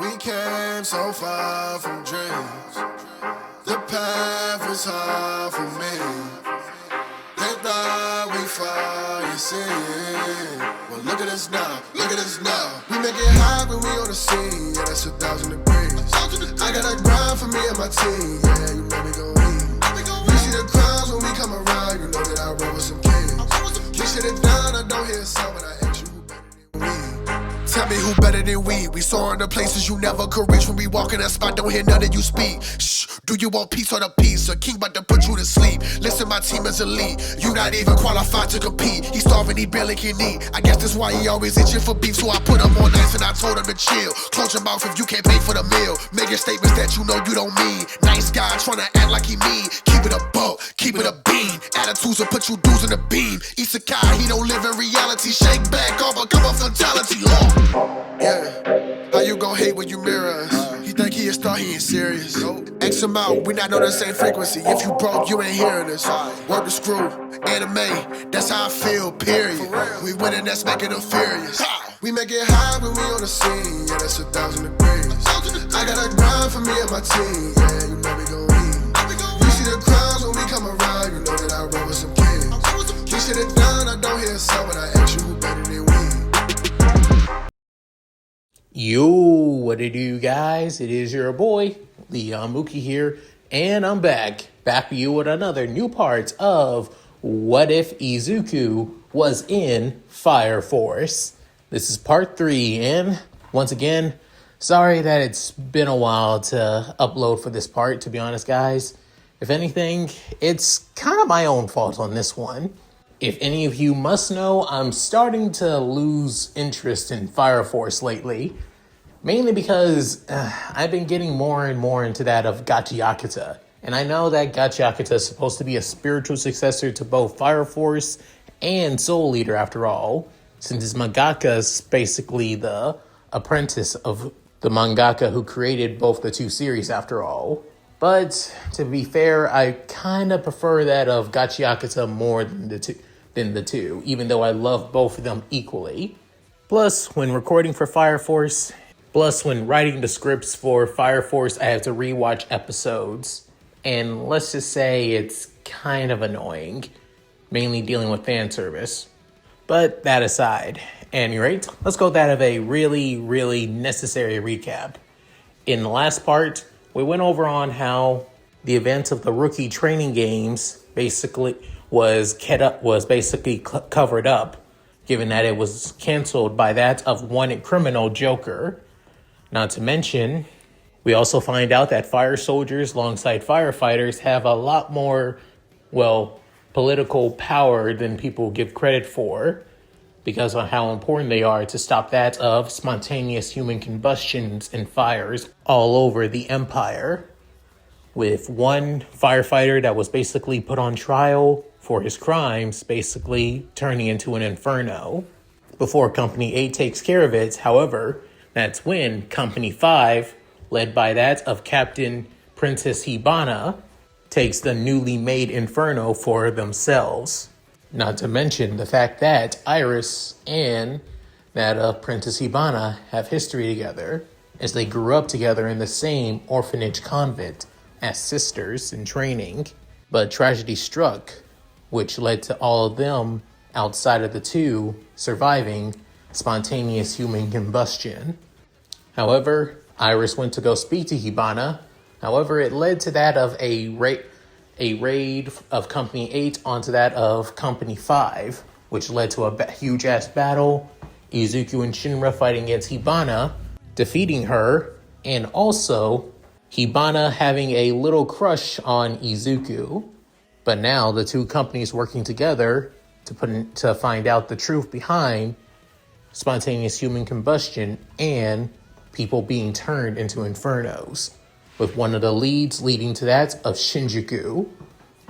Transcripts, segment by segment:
We came so far from dreams. The path was hard for me. They thought we fall, you see. Well, look at us now, look at us now. We make it hot when we on the scene, yeah, that's 1,000 degrees. I got a grind for me and my team, yeah, you know we gon' eat. You see the crowds when we come around, you know that I roll with some kings. We shit it down, I don't hear a sound, but I ask you who better than we. Tell me who better than we. We soaring to places you never could reach. When we walk in that spot, don't hear none of you speak. Shh, do you want peace or the peace? A king about to put you to sleep. Listen, my team is elite. You not even qualified to compete. He starving, he barely can eat. I guess that's why he always itching for beef. So I put him on ice and I told him to chill. Close your mouth if you can't pay for the meal. Making statements that you know you don't mean. Nice guy trying to act like he mean. Keep it a buck, keep it a bean. Attitudes will put you dudes in the beam. Isekai, he don't live in reality. Shake back off, become a fatality. Yeah, how you gon' hate when you mirror us? He think he a star, he ain't serious. X him out, we not on the same frequency. If you broke, you ain't hearing us. Work the screw, anime, that's how I feel, period. We winning, that's making them furious. We make it high when we on the scene, yeah, that's 1,000 degrees. I got a grind for me and my team, yeah, you know we gon' eat. You see the crowds when we come around, you know that I roll with some kings. We shit it down, I don't hear a sound, but I ask you who better than we. Yo, what it do, guys? It is your boy, Leon Mookie here, and I'm back with you with another new part of What If Izuku Was in Fire Force. This is part 3, and once again, sorry that it's been a while to upload for this part, to be honest, guys. If anything, it's kind of my own fault on this one. If any of you must know, I'm starting to lose interest in Fire Force lately. Mainly because I've been getting more and more into that of Gachiakuta. And I know that Gachiakuta is supposed to be a spiritual successor to both Fire Force and Soul Eater after all. Since his mangaka is basically the apprentice of the mangaka who created both the two series after all. But to be fair, I kind of prefer that of Gachiakuta more than the two, even though I love both of them equally. Plus, when writing the scripts for Fire Force, I have to rewatch episodes. And let's just say it's kind of annoying, mainly dealing with fan service. But that aside, at any rate, let's go with that of a really, really necessary recap. In the last part, we went over on how the events of the rookie training games basically was covered up, given that it was canceled by that of wanted criminal Joker. Not to mention, we also find out that fire soldiers alongside firefighters have a lot more, political power than people give credit for, because of how important they are to stop that of spontaneous human combustions and fires all over the Empire. With one firefighter that was basically put on trial for his crimes, basically turning into an Inferno. Before Company 8 takes care of it, however, that's when Company 5, led by that of Captain Princess Hibana, takes the newly made Inferno for themselves. Not to mention the fact that Iris and that of Princess Hibana have history together, as they grew up together in the same orphanage convent as sisters in training. But tragedy struck, which led to all of them outside of the two surviving spontaneous human combustion. However, Iris went to go speak to Hibana. However, it led to that of a raid of Company 8 onto that of Company 5, which led to a huge-ass battle. Izuku and Shinra fighting against Hibana, defeating her, and also Hibana having a little crush on Izuku. But now the two companies working together to find out the truth behind spontaneous human combustion and people being turned into infernos, with one of the leads leading to that of Shinjuku,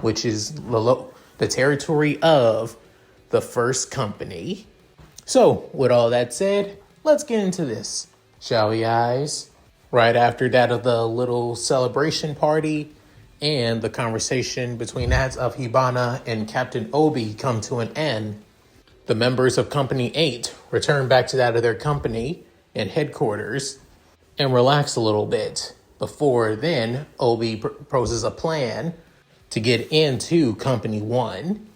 which is the territory of the first company. So, with all that said, let's get into this, shall we, guys? Right after that of the little celebration party and the conversation between that of Hibana and Captain Obi come to an end, the members of Company 8 return back to that of their company and headquarters, and relax a little bit. Before then, Obi proposes a plan to get into Company 1,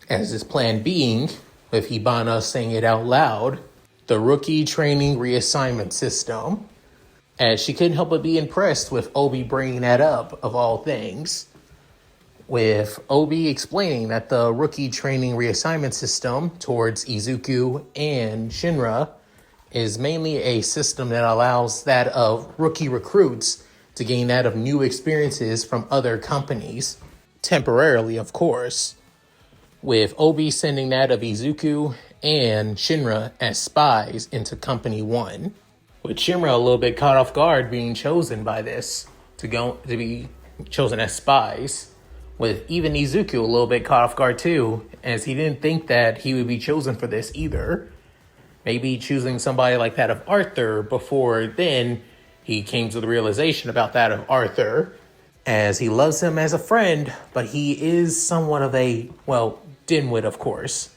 as his plan being, with Hibana saying it out loud, the rookie training reassignment system, as she couldn't help but be impressed with Obi bringing that up, of all things, with Obi explaining that the rookie training reassignment system towards Izuku and Shinra is mainly a system that allows that of rookie recruits to gain that of new experiences from other companies, temporarily of course, with Obi sending that of Izuku and Shinra as spies into Company 1, with Shinra a little bit caught off guard being chosen by this to be chosen as spies, with even Izuku a little bit caught off guard too, as he didn't think that he would be chosen for this either. Maybe choosing somebody like that of Arthur before then he came to the realization about that of Arthur, as he loves him as a friend, but he is somewhat of a, well, dimwit of course.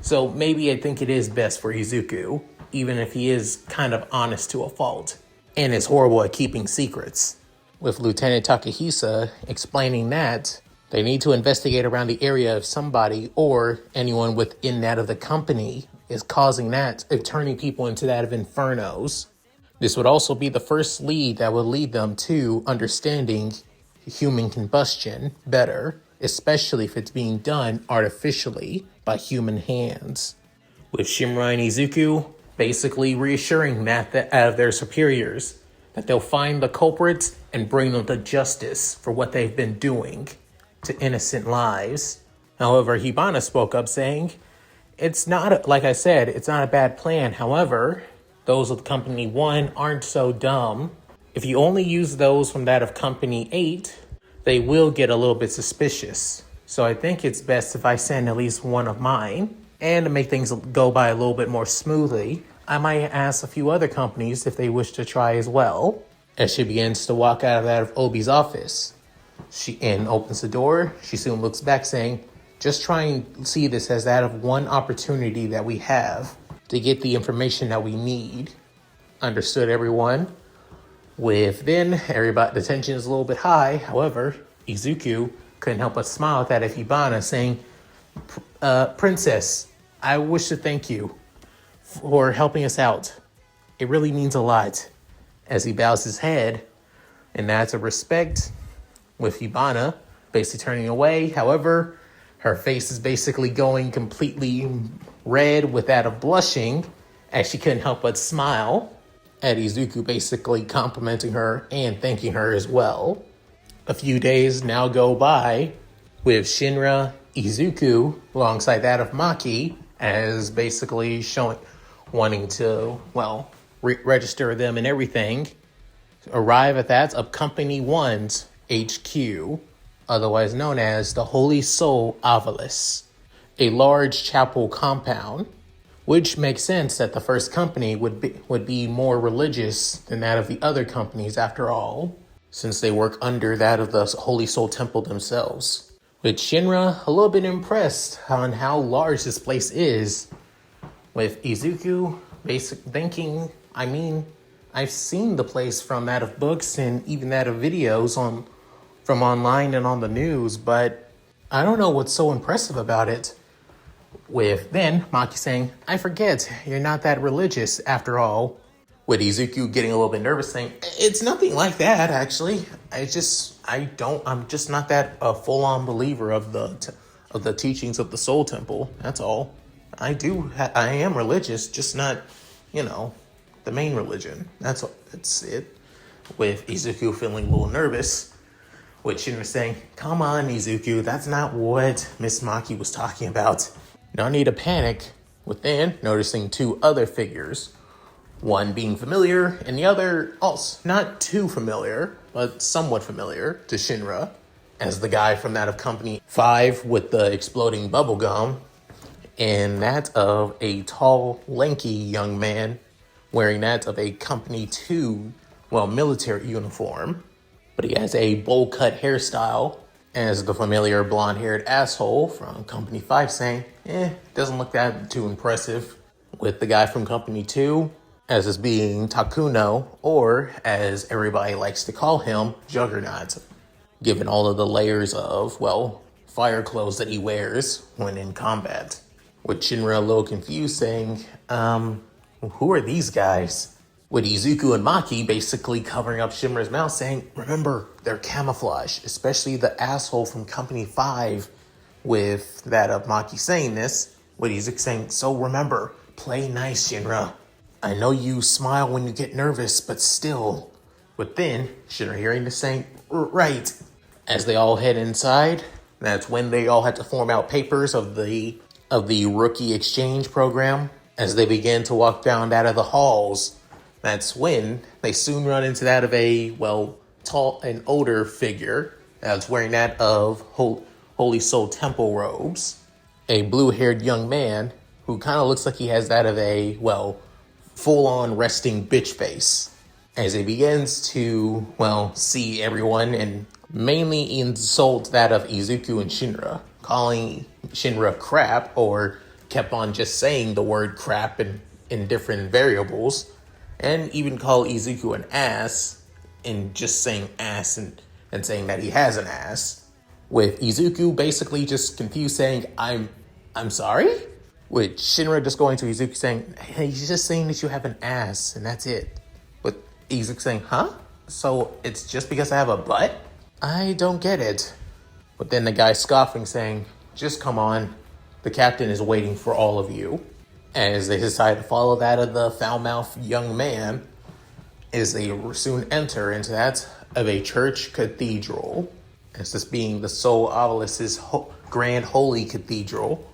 So maybe I think it is best for Izuku, even if he is kind of honest to a fault, and is horrible at keeping secrets. With Lieutenant Takahisa explaining that they need to investigate around the area if somebody or anyone within that of the company is causing that, of turning people into that of infernos. This would also be the first lead that would lead them to understanding human combustion better, especially if it's being done artificially by human hands. With Shinra and Izuku basically reassuring that out of their superiors, that they'll find the culprits and bring them to justice for what they've been doing to innocent lives. However, Hibana spoke up saying, it's not, like I said, it's not a bad plan. However, those of Company 1 aren't so dumb. If you only use those from that of Company 8, they will get a little bit suspicious. So I think it's best if I send at least one of mine. And to make things go by a little bit more smoothly, I might ask a few other companies if they wish to try as well. As she begins to walk out of that of Obi's office, she opens the door. She soon looks back saying, just try and see this as that of one opportunity that we have to get the information that we need. Understood, everyone? With then, everybody, the tension is a little bit high. However, Izuku couldn't help but smile at that of Hibana saying, Princess, I wish to thank you for helping us out. It really means a lot. As he bows his head, and that's a respect, with Hibana basically turning away. However, her face is basically going completely red with that of blushing, as she couldn't help but smile at Izuku basically complimenting her and thanking her as well. A few days now go by with Shinra, Izuku, alongside that of Maki, as basically wanting to, register them and everything, arrive at that of Company 1's HQ, otherwise known as the Holy Soul Ovilus, a large chapel compound, which makes sense that the first company would be more religious than that of the other companies after all, since they work under that of the Holy Soul Temple themselves. With Shinra a little bit impressed on how large this place is, with Izuku thinking, I've seen the place from that of books and even that of videos from online and on the news, but I don't know what's so impressive about it. With then Maki saying, I forget, you're not that religious after all. With Izuku getting a little bit nervous saying, it's nothing like that actually. I'm just not that full-on believer of the teachings of the Soul Temple. That's all. I am religious, just not, the main religion. That's it. With Izuku feeling a little nervous, with Shinra saying, come on, Izuku, that's not what Miss Maki was talking about. No need to panic, with then noticing two other figures. One being familiar, and the other also not too familiar, but somewhat familiar to Shinra, as the guy from that of Company 5 with the exploding bubblegum, and that of a tall, lanky young man wearing that of a Company 2, military uniform. But he has a bowl-cut hairstyle, as the familiar blonde-haired asshole from Company 5 saying, doesn't look that too impressive. With the guy from Company 2 as is being Takuno, or as everybody likes to call him, Juggernaut, given all of the layers of, well, fire clothes that he wears when in combat. With Shinra a little confused, saying, who are these guys? With Izuku and Maki basically covering up Shinra's mouth, saying, remember, they're camouflage, especially the asshole from Company 5, with that of Maki saying this, with Izuku saying, so remember, play nice, Shinra. I know you smile when you get nervous, but still. But then, Shinra hearing this saying, right. As they all head inside, that's when they all had to form out papers of the rookie exchange program. As they begin to walk down out of the halls, that's when they soon run into that of a, well, tall and older figure that's wearing that of Holy Soul Temple robes. A blue-haired young man who kind of looks like he has that of a, well, full-on resting bitch face. As he begins to, well, see everyone and mainly insult that of Izuku and Shinra, calling Shinra crap, or kept on just saying the word crap in different variables, and even call Izuku an ass, and just saying ass and saying that he has an ass. With Izuku basically just confused saying, I'm sorry? With Shinra just going to Izuku saying, hey, he's just saying that you have an ass, and that's it. With Izuku saying, huh? So it's just because I have a butt? I don't get it. But then the guy scoffing saying, just come on. The captain is waiting for all of you. As they decide to follow that of the foul-mouthed young man, as they soon enter into that of a church cathedral. As this being the Soul Obelisc's grand holy cathedral,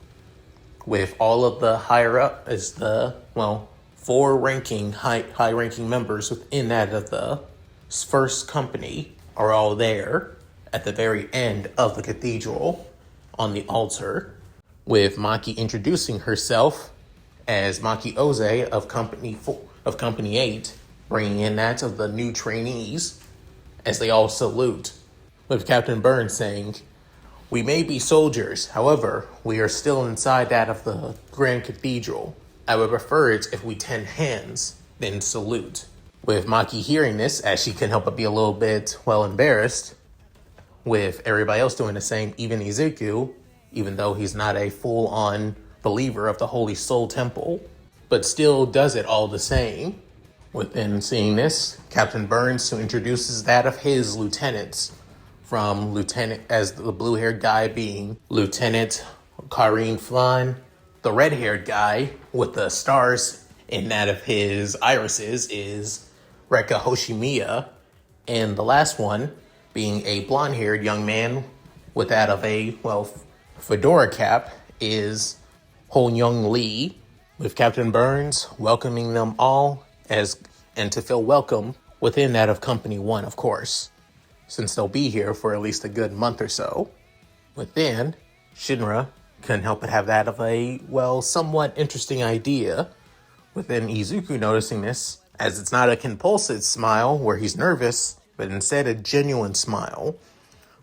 with all of the higher up as the, well, high-ranking members within that of the first company are all there at the very end of the cathedral on the altar, with Maki introducing herself as Maki Oze of Company 8, bringing in that of the new trainees as they all salute, with Captain Burns saying, we may be soldiers, however, we are still inside that of the Grand Cathedral. I would prefer it if we 10 hands, then salute. With Maki hearing this, as she couldn't help but be a little bit, well, embarrassed, with everybody else doing the same, even Izuku, even though he's not a full-on believer of the Holy Soul Temple, but still does it all the same. Within seeing this, Captain Burns who introduces that of his lieutenants, from Lieutenant, as the blue-haired guy being Lieutenant Karine Flan, the red-haired guy with the stars in that of his irises is Reka Hoshimiya, and the last one being a blonde-haired young man with that of a, well, fedora cap is Ho Young Lee, with Captain Burns welcoming them all and to feel welcome within that of Company 1, of course, since they'll be here for at least a good month or so. Within, Shinra couldn't help but have that of a, well, somewhat interesting idea, within Izuku noticing this, as it's not a compulsive smile where he's nervous, but instead a genuine smile,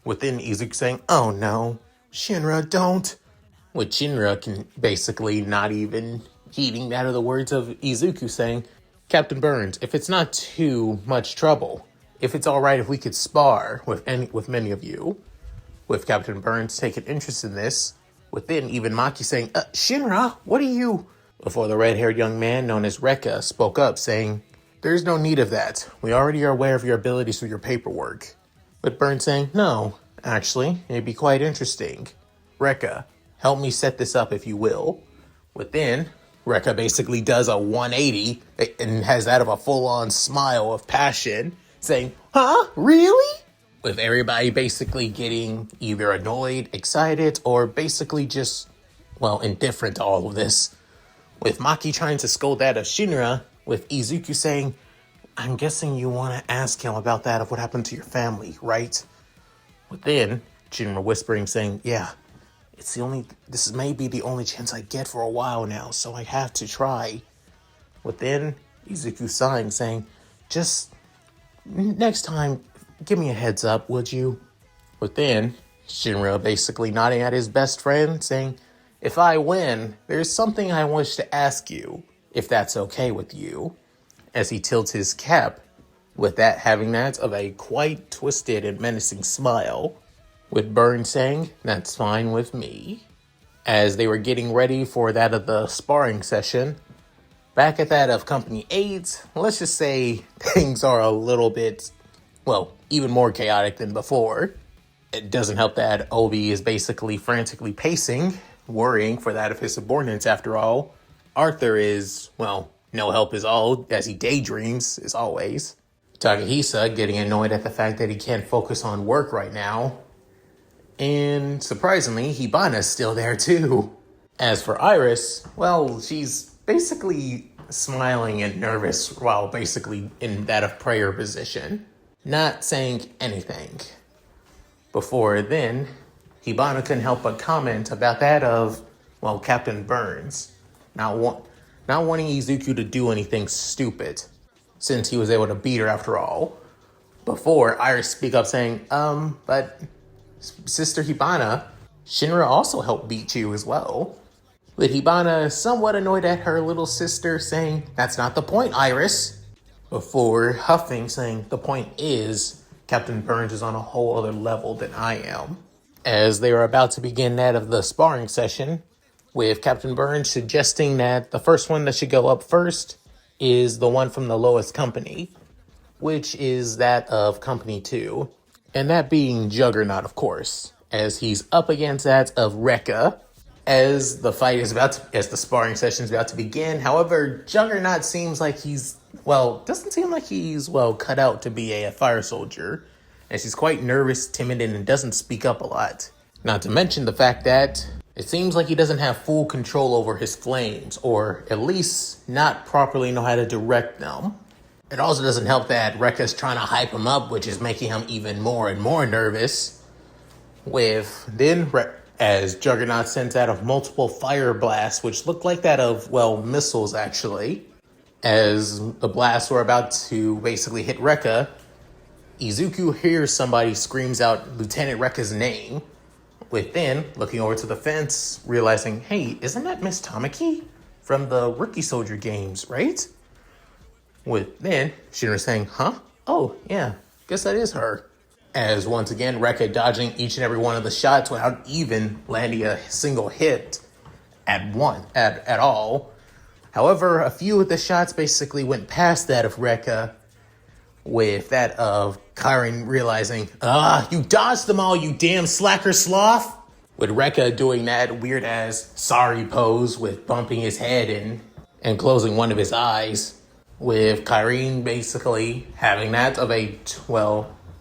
within Izuku saying, oh no, Shinra, don't. With Shinra can basically not even heeding that of the words of Izuku saying, Captain Burns, if it's not too much trouble, if it's all right if we could spar with many of you, with Captain Burns taking interest in this, within even Maki saying, Shinra, what are you? Before the red-haired young man known as Reka spoke up saying, there's no need of that. We already are aware of your abilities through your paperwork. With Burns saying, no, actually, it'd be quite interesting. Reka, help me set this up if you will. Within, Reka basically does a 180 and has that of a full-on smile of passion, saying, huh? Really? With everybody basically getting either annoyed, excited, or basically just, well, indifferent to all of this. With Maki trying to scold that of Shinra, with Izuku saying, I'm guessing you want to ask him about that of what happened to your family, right? Within, Shinra whispering saying, yeah, this may be the only chance I get for a while now, so I have to try. Within, Izuku sighing saying, just next time, give me a heads up, would you? Within, Shinra basically nodding at his best friend saying, if I win, there's something I wish to ask you, if that's okay with you. as he tilts his cap, with that having that of a quite twisted and menacing smile, with Burns saying, "That's fine with me." As they were getting ready for that of the sparring session, back at that of Company 8, let's just say things are a little bit, well, even more chaotic than before. It doesn't help that Obi is basically frantically pacing, worrying for that of his subordinates after all. Arthur is, well, no help at all, as he daydreams, as always. Takahisa getting annoyed at the fact that he can't focus on work right now. And surprisingly, Hibana's still there too. As for Iris, well, she's basically smiling and nervous while basically in that of prayer position, not saying anything. Before then, Hibana couldn't help but comment about that of, well, Captain Burns, not wanting Izuku to do anything stupid, since he was able to beat her after all. Before, Iris speak up saying, but Sister Hibana, Shinra also helped beat you as well. With Hibana somewhat annoyed at her little sister saying, "That's not the point, Iris." Before huffing saying, "The point is, Captain Burns is on a whole other level than I am." As they were about to begin that of the sparring session, with Captain Burns suggesting that the first one that should go up first is the one from the lowest company, which is that of Company 2. And that being Juggernaut, of course, as he's up against that of Reka, as the sparring session is about to begin. However, Juggernaut seems like doesn't seem like he's cut out to be a fire soldier, as he's quite nervous, timid, and doesn't speak up a lot. Not to mention the fact that it seems like he doesn't have full control over his flames, or at least not properly know how to direct them. It also doesn't help that Reka's trying to hype him up, which is making him even more and more nervous. As Juggernaut sends out of multiple fire blasts, which look like that of, missiles actually. As the blasts were about to basically hit Reka, Izuku hears somebody screams out Lieutenant Reka's name. Within, looking over to the fence, realizing, hey, isn't that Miss Tamaki from the Rookie Soldier games, right? Within, Shinra saying, huh? Oh, yeah, guess that is her. As once again, Reka dodging each and every one of the shots without even landing a single hit at all. However, a few of the shots basically went past that of Reka, with that of Karen realizing, you dodged them all, you damn slacker sloth. With Reka doing that weird ass sorry pose with bumping his head and closing one of his eyes. With Kyrene basically having that of a,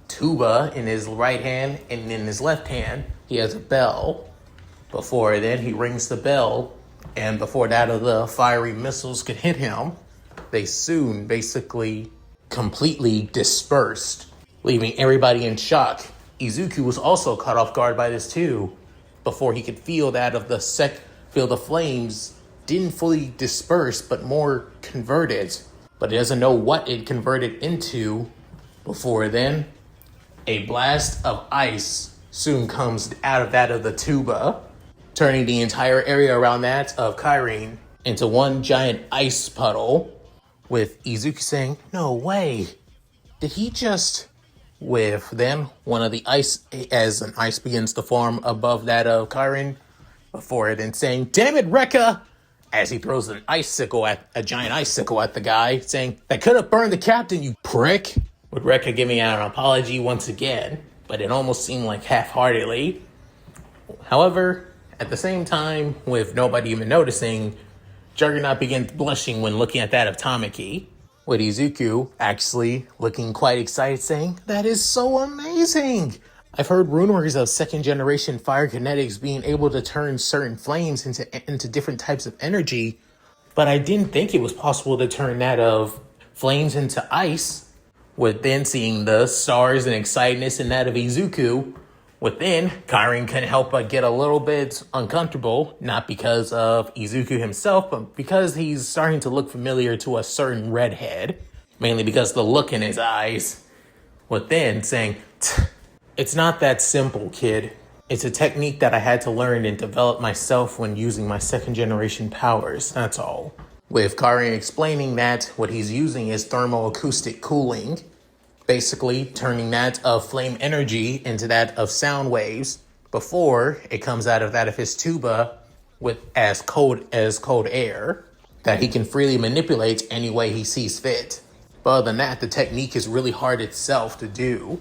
tuba in his right hand, and in his left hand, he has a bell. Before then, he rings the bell, and before that of the fiery missiles could hit him, they soon basically completely dispersed, leaving everybody in shock. Izuku was also caught off guard by this too, before he could feel that of feel the flames didn't fully disperse, but more converted. But he doesn't know what it converted into. Before then, a blast of ice soon comes out of that of the tuba, turning the entire area around that of Kyrene into one giant ice puddle, with Izuku saying, "No way, did he just..." With then one of the ice, as an ice begins to form above that of Kyrene, before it then saying, "Damn it, Reka!" as he throws a giant icicle at the guy, saying, "That could have burned the captain, you prick!" With Reka giving out an apology once again, but it almost seemed like half-heartedly. However, at the same time, with nobody even noticing, Juggernaut begins blushing when looking at that of Tamaki, with Izuku actually looking quite excited, saying, "That is so amazing! I've heard rumors of second-generation fire kinetics being able to turn certain flames into different types of energy, but I didn't think it was possible to turn that of flames into ice." With then seeing the stars and excitedness in that of Izuku, within, Kyrene couldn't help but get a little bit uncomfortable, not because of Izuku himself, but because he's starting to look familiar to a certain redhead, mainly because of the look in his eyes. Within, saying, "It's not that simple, kid. It's a technique that I had to learn and develop myself when using my second generation powers, that's all." with Karin explaining that what he's using is thermoacoustic cooling, basically turning that of flame energy into that of sound waves before it comes out of that of his tuba with as cold air that he can freely manipulate any way he sees fit. But other than that, the technique is really hard itself to do.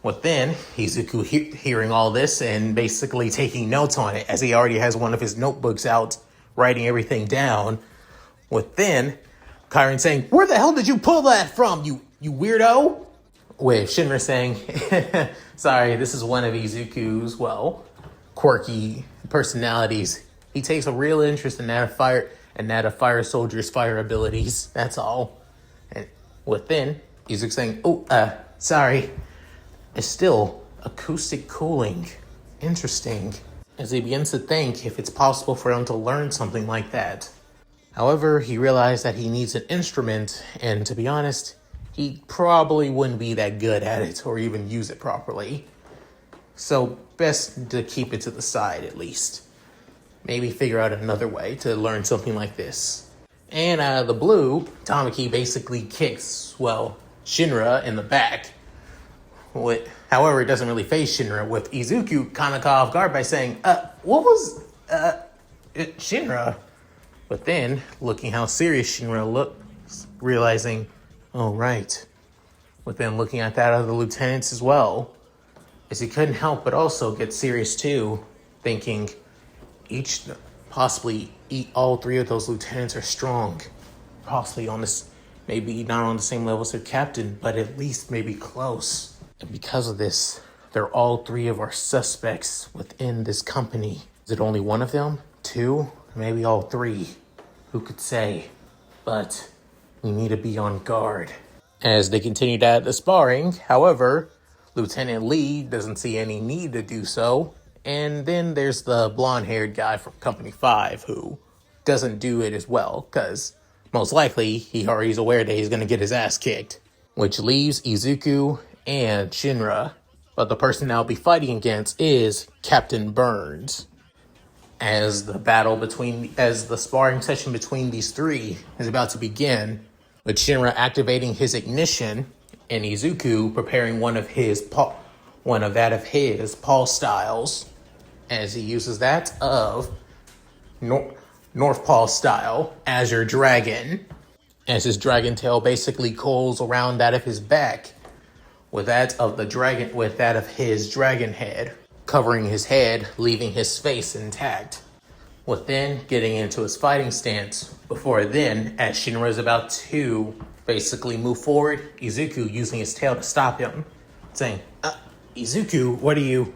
Well, then, Izuku hearing all this and basically taking notes on it, as he already has one of his notebooks out, writing everything down. With then, Karin saying, "Where the hell did you pull that from, you weirdo?" With Shinra saying, "Sorry, this is one of Izuku's, quirky personalities. He takes a real interest in that of fire soldier's fire abilities, that's all." And with then, Izuku saying, "Sorry. It's still acoustic cooling. Interesting." As he begins to think if it's possible for him to learn something like that. However, he realized that he needs an instrument, and to be honest, he probably wouldn't be that good at it or even use it properly. So best to keep it to the side at least. Maybe figure out another way to learn something like this. And out of the blue, Tamaki basically kicks, Shinra in the back. However, it doesn't really face Shinra, with Izuku kind of caught off guard by saying, what was, Shinra? But then, looking how serious Shinra looks, realizing, oh, right. But then looking at that of the lieutenants as well, as he couldn't help but also get serious too, thinking all three of those lieutenants are strong. Possibly on this, maybe not on the same level as their captain, but at least maybe close. And because of this, they're all three of our suspects within this company. Is it only one of them? Two? Maybe all three. Who could say? But we need to be on guard. As they continued at the sparring, however, Lieutenant Lee doesn't see any need to do so. And then there's the blonde-haired guy from Company 5 who doesn't do it as well, because most likely he already is aware that he's going to get his ass kicked. Which leaves Izuku and Shinra. But the person I'll be fighting against is Captain Burns. As the sparring session between these three is about to begin, with Shinra activating his ignition and Izuku preparing one of his Paul styles, as he uses that of North Paul style, Azure Dragon, as his dragon tail basically coils around that of his back, with that of his dragon head, covering his head, leaving his face intact. With then getting into his fighting stance. Before then, as Shinra is about to basically move forward, Izuku using his tail to stop him, saying, "Izuku, what are you?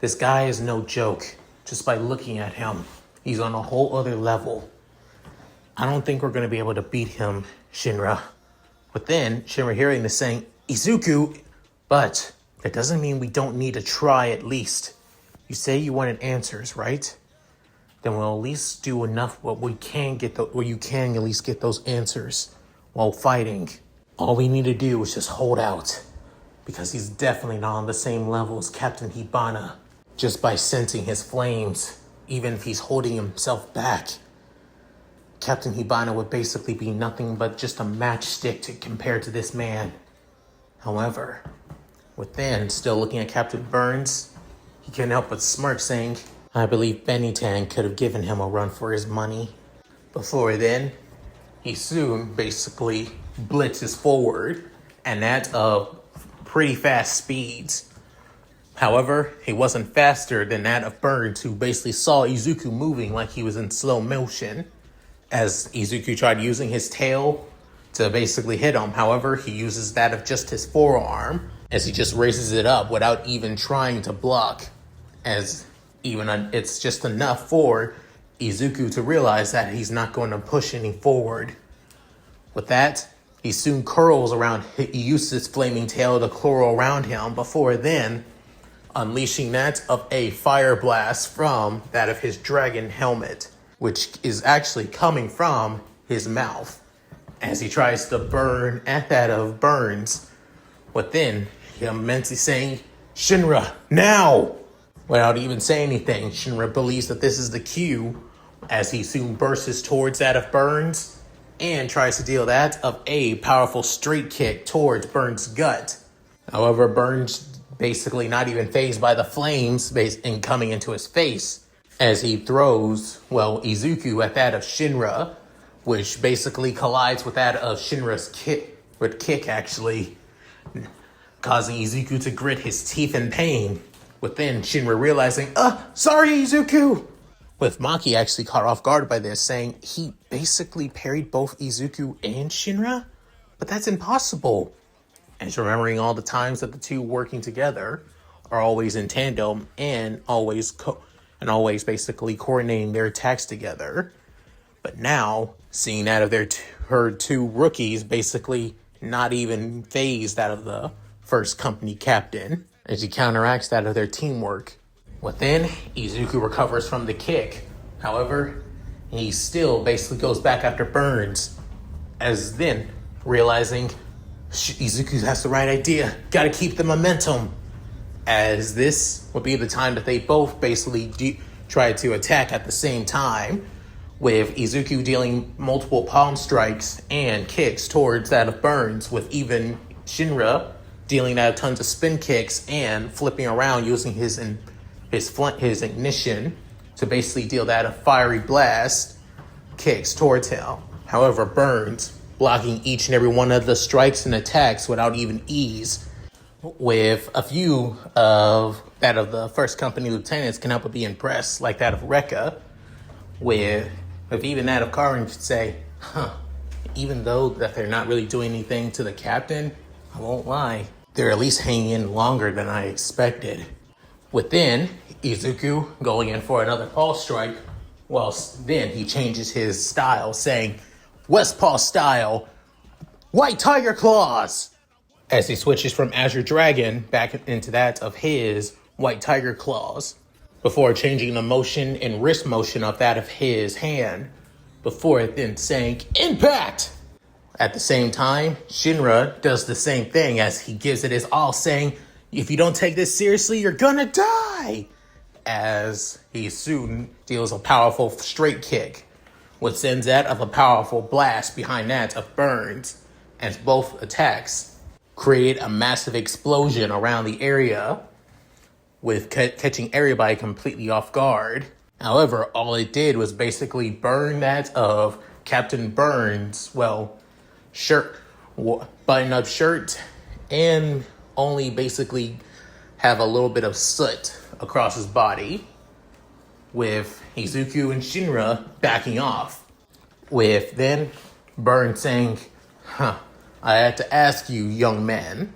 This guy is no joke. Just by looking at him, he's on a whole other level. I don't think we're going to be able to beat him, Shinra." But then, Shinra hearing this saying, "Izuku, but that doesn't mean we don't need to try at least. You say you wanted answers, right? Then we'll at least do enough where you can at least get those answers while fighting. All we need to do is just hold out, because he's definitely not on the same level as Captain Hibana. Just by sensing his flames, even if he's holding himself back, Captain Hibana would basically be nothing but just a matchstick compared to this man." However, within, still looking at Captain Burns, he couldn't help but smirk, saying, "I believe Benitan could have given him a run for his money." Before then, he soon basically blitzes forward, and at pretty fast speeds. However, he wasn't faster than that of Burns, who basically saw Izuku moving like he was in slow motion, as Izuku tried using his tail to basically hit him. However, he uses that of just his forearm, as he just raises it up without even trying to block, as it's just enough for Izuku to realize that he's not going to push any forward. With that, he soon curls around. He uses his flaming tail to curl around him, before then unleashing that of a fire blast from that of his dragon helmet, which is actually coming from his mouth, as he tries to burn at that of Burns. Within, him immensely saying, "Shinra, now!" Without even saying anything, Shinra believes that this is the cue as he soon bursts towards that of Burns and tries to deal that of a powerful straight kick towards Burns' gut. However, Burns basically not even fazed by the flames and coming into his face as he throws, Izuku at that of Shinra, which basically collides with that of Shinra's kick actually, causing Izuku to grit his teeth in pain. With then Shinra realizing, sorry Izuku! With Maki actually caught off guard by this, saying he basically parried both Izuku and Shinra? But that's impossible. And remembering all the times that the two working together are always in tandem and always basically coordinating their attacks together. But now, seeing that of her two rookies basically not even phased out of the first company captain, as he counteracts that of their teamwork. Within, Izuku recovers from the kick. However, he still basically goes back after Burns, as then realizing Izuku has the right idea. Gotta keep the momentum. As this would be the time that they both basically try to attack at the same time, with Izuku dealing multiple palm strikes and kicks towards that of Burns, with even Shinra dealing out tons of spin kicks and flipping around using his ignition to basically deal that of fiery blast kicks towards him. However, Burns blocking each and every one of the strikes and attacks without even ease, with a few of that of the first company lieutenants can help but be impressed, like that of Reka, with even that of Karin should say, even though that they're not really doing anything to the captain, I won't lie, they're at least hanging in longer than I expected. Within, Izuku going in for another pulse strike, whilst then he changes his style, saying, Westpaw style, White Tiger Claws! As he switches from Azure Dragon back into that of his White Tiger Claws, before changing the motion and wrist motion of that of his hand, before then saying, Impact! At the same time, Shinra does the same thing as he gives it his all, saying, if you don't take this seriously, you're gonna die! As he soon deals a powerful straight kick, which sends that of a powerful blast behind that of Burns, as both attacks create a massive explosion around the area, with catching everybody completely off guard. However, all it did was basically burn that of Captain Burns' button-up shirt, and only basically have a little bit of soot across his body, with Izuku and Shinra backing off. With then Burns saying, I had to ask you, young man,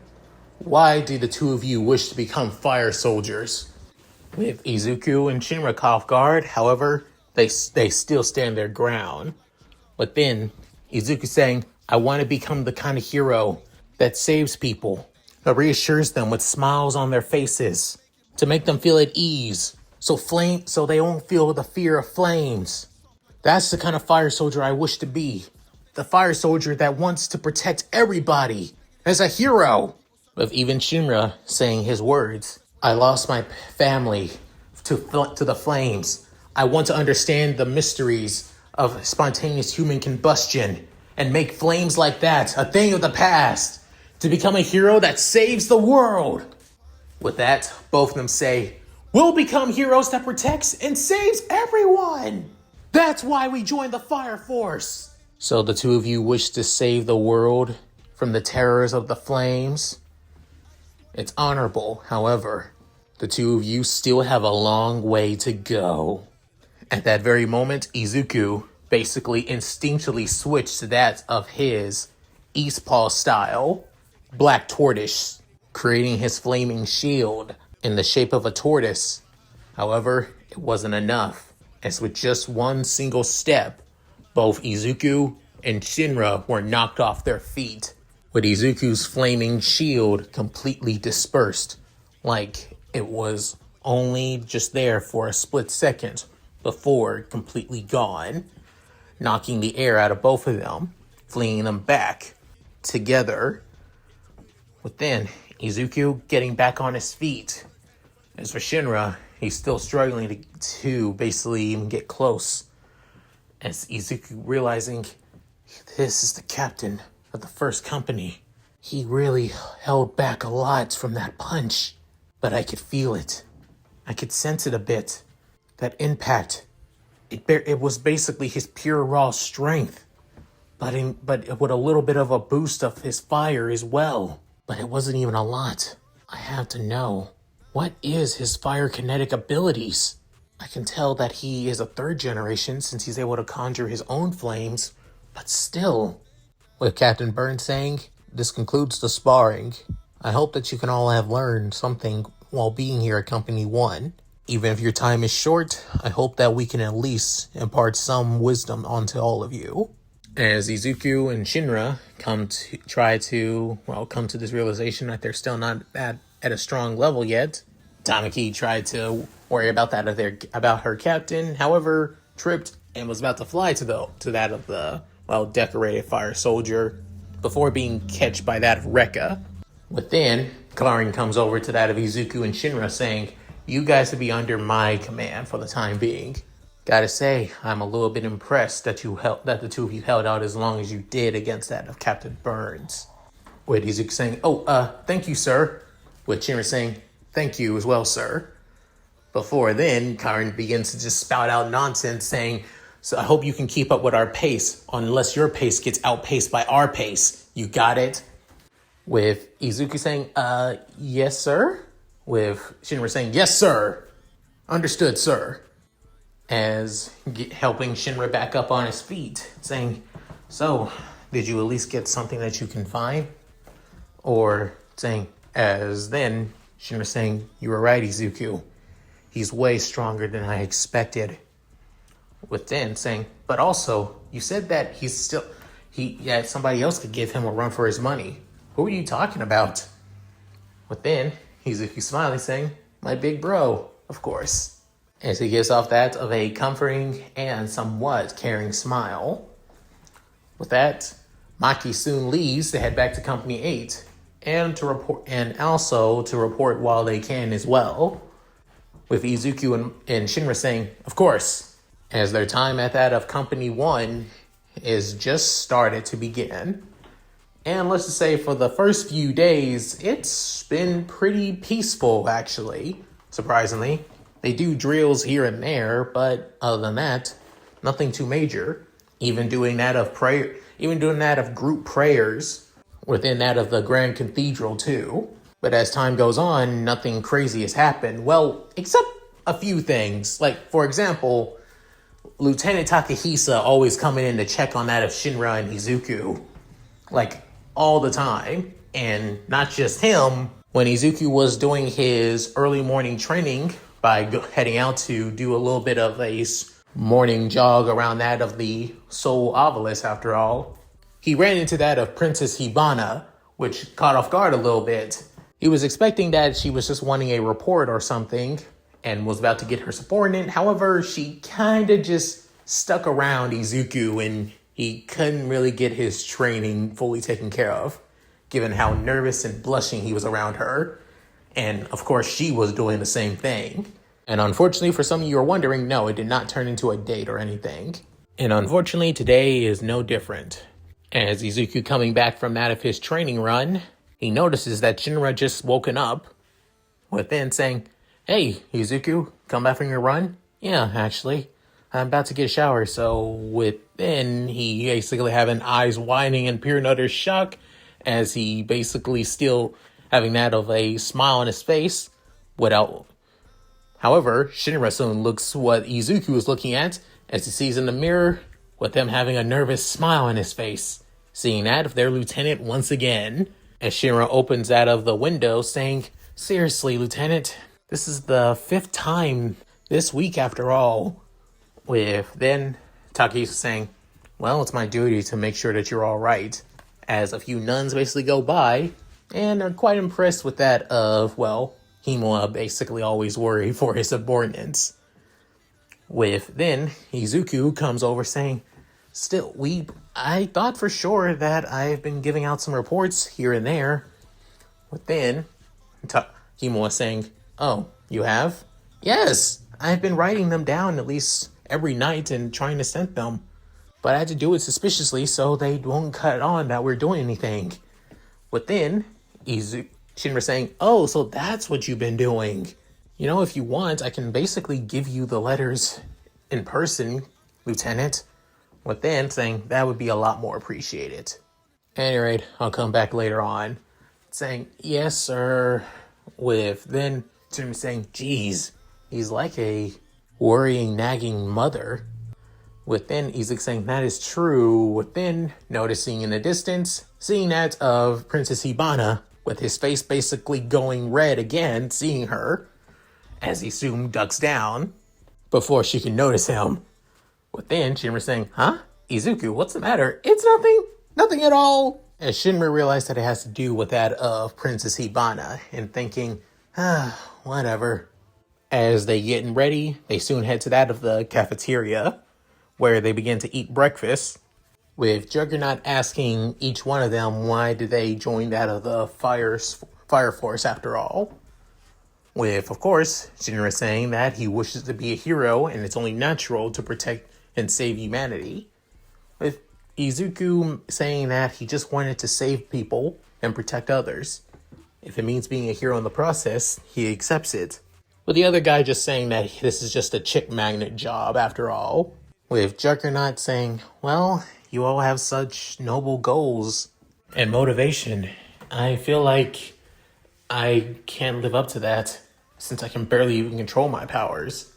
why do the two of you wish to become fire soldiers? With Izuku and Shinra caught off guard, however, they still stand their ground. But then Izuku saying, I want to become the kind of hero that saves people, that reassures them with smiles on their faces, to make them feel at ease, so they won't feel the fear of flames. That's the kind of fire soldier I wish to be. The fire soldier that wants to protect everybody as a hero. With even Shinra saying his words, I lost my family to the flames. I want to understand the mysteries of spontaneous human combustion and make flames like that a thing of the past, to become a hero that saves the world. With that, both of them say, we'll become heroes that protects and saves everyone. That's why we joined the Fire Force. So the two of you wish to save the world from the terrors of the flames? It's honorable. However, the two of you still have a long way to go. At that very moment, Izuku basically instinctually switched to that of his Eastpaw style, Black Tortoise, creating his flaming shield in the shape of a tortoise. However, it wasn't enough, as with just one single step, both Izuku and Shinra were knocked off their feet, with Izuku's flaming shield completely dispersed, like it was only just there for a split second before completely gone, knocking the air out of both of them, flinging them back together. With then Izuku getting back on his feet. As for Shinra, he's still struggling to basically even get close As Izuku realizing, this is the captain of the first company. He really held back a lot from that punch, but I could feel it. I could sense it a bit. That impact, it was basically his pure raw strength, but with a little bit of a boost of his fire as well. But it wasn't even a lot. I have to know, what is his fire kinetic abilities? I can tell that he is a third generation since he's able to conjure his own flames, but still. With Captain Burns saying, this concludes the sparring. I hope that you can all have learned something while being here at Company 1. Even if your time is short, I hope that we can at least impart some wisdom onto all of you. As Izuku and Shinra come to this realization that they're still not at a strong level yet, Tamaki tried to worry about about her captain, however, tripped and was about to fly to that of the decorated fire soldier before being catched by that of Reka. Within, Karin comes over to that of Izuku and Shinra saying, you guys will be under my command for the time being. Gotta say, I'm a little bit impressed that the two of you held out as long as you did against that of Captain Burns. With Izuku saying, thank you, sir. With Shinra saying, thank you as well, sir. Before then, Karin begins to just spout out nonsense saying, so I hope you can keep up with our pace, unless your pace gets outpaced by our pace. You got it? With Izuku saying, yes, sir. With Shinra saying, yes, sir. Understood, sir. As helping Shinra back up on his feet, saying, so, did you at least get something that you can find? Or saying, as then, Shinra saying, you were right, Izuku. He's way stronger than I expected. With Den saying, but also, you said that somebody else could give him a run for his money. Who are you talking about? With then, Izuku smiling saying, my big bro, of course. As he gives off that of a comforting and somewhat caring smile. With that, Maki soon leaves to head back to Company 8 and also to report while they can as well. With Izuku and Shinra saying, of course, as their time at that of Company 1 is just started to begin. And let's just say for the first few days, it's been pretty peaceful, actually, surprisingly. They do drills here and there, but other than that, nothing too major. Even doing that of group prayers within that of the Grand Cathedral too. But as time goes on, nothing crazy has happened. Well, except a few things. Like, for example, Lieutenant Takahisa always coming in to check on that of Shinra and Izuku. Like, all the time. And not just him. When Izuku was doing his early morning training by heading out to do a little bit of a morning jog around that of the Soul Obelisk, after all, he ran into that of Princess Hibana, which caught off guard a little bit. He was expecting that she was just wanting a report or something and was about to get her subordinate. However, she kind of just stuck around Izuku and he couldn't really get his training fully taken care of, given how nervous and blushing he was around her. And of course, she was doing the same thing. And unfortunately, for some of you are wondering, no, it did not turn into a date or anything. And unfortunately, today is no different. As Izuku coming back from that of his training run, he notices that Shinra just woken up, with then saying, hey, Izuku, come back from your run? Yeah, actually, I'm about to get a shower. So within, he basically having eyes widening in pure and utter shock, as he basically still having that of a smile on his face without. However, Shinra soon looks what Izuku is looking at as he sees in the mirror with him having a nervous smile on his face, seeing that of their lieutenant once again. As Shinra opens out of the window saying, seriously, Lieutenant, this is the 5th time this week after all. With then Takahisa saying, well, it's my duty to make sure that you're all right. As a few nuns basically go by and are quite impressed with that of, well, Himura basically always worry for his subordinates. With then Izuku comes over saying, still, I thought for sure that I've been giving out some reports here and there. But then Himura saying, oh, you have? Yes, I've been writing them down at least every night and trying to send them. but I had to do it suspiciously so they won't cut on that we're doing anything. But then, Shinra saying, oh, so that's what you've been doing. You know, if you want, I can basically give you the letters in person, Lieutenant. With then saying, that would be a lot more appreciated. At any rate, I'll come back later on, saying, yes, sir. With then Shinra saying, geez, he's like a worrying, nagging mother. With then Izuku saying, that is true. With then noticing in the distance, seeing that of Princess Hibana, with his face basically going red again, seeing her, as he soon ducks down, before she can notice him. With then Shinra saying, huh? Izuku, what's the matter? It's nothing. Nothing at all. As Shinra realized that it has to do with that of Princess Hibana, and thinking, whatever. As they getting ready, they soon head to that of the cafeteria, where they begin to eat breakfast, with Juggernaut asking each one of them why did they join that of the fire force after all. With, of course, Shinra saying that he wishes to be a hero and it's only natural to protect and save humanity. With Izuku saying that he just wanted to save people and protect others. If it means being a hero in the process, he accepts it. With the other guy just saying that this is just a chick magnet job after all. With Juggernaut saying, well, you all have such noble goals and motivation. I feel like I can't live up to that since I can barely even control my powers.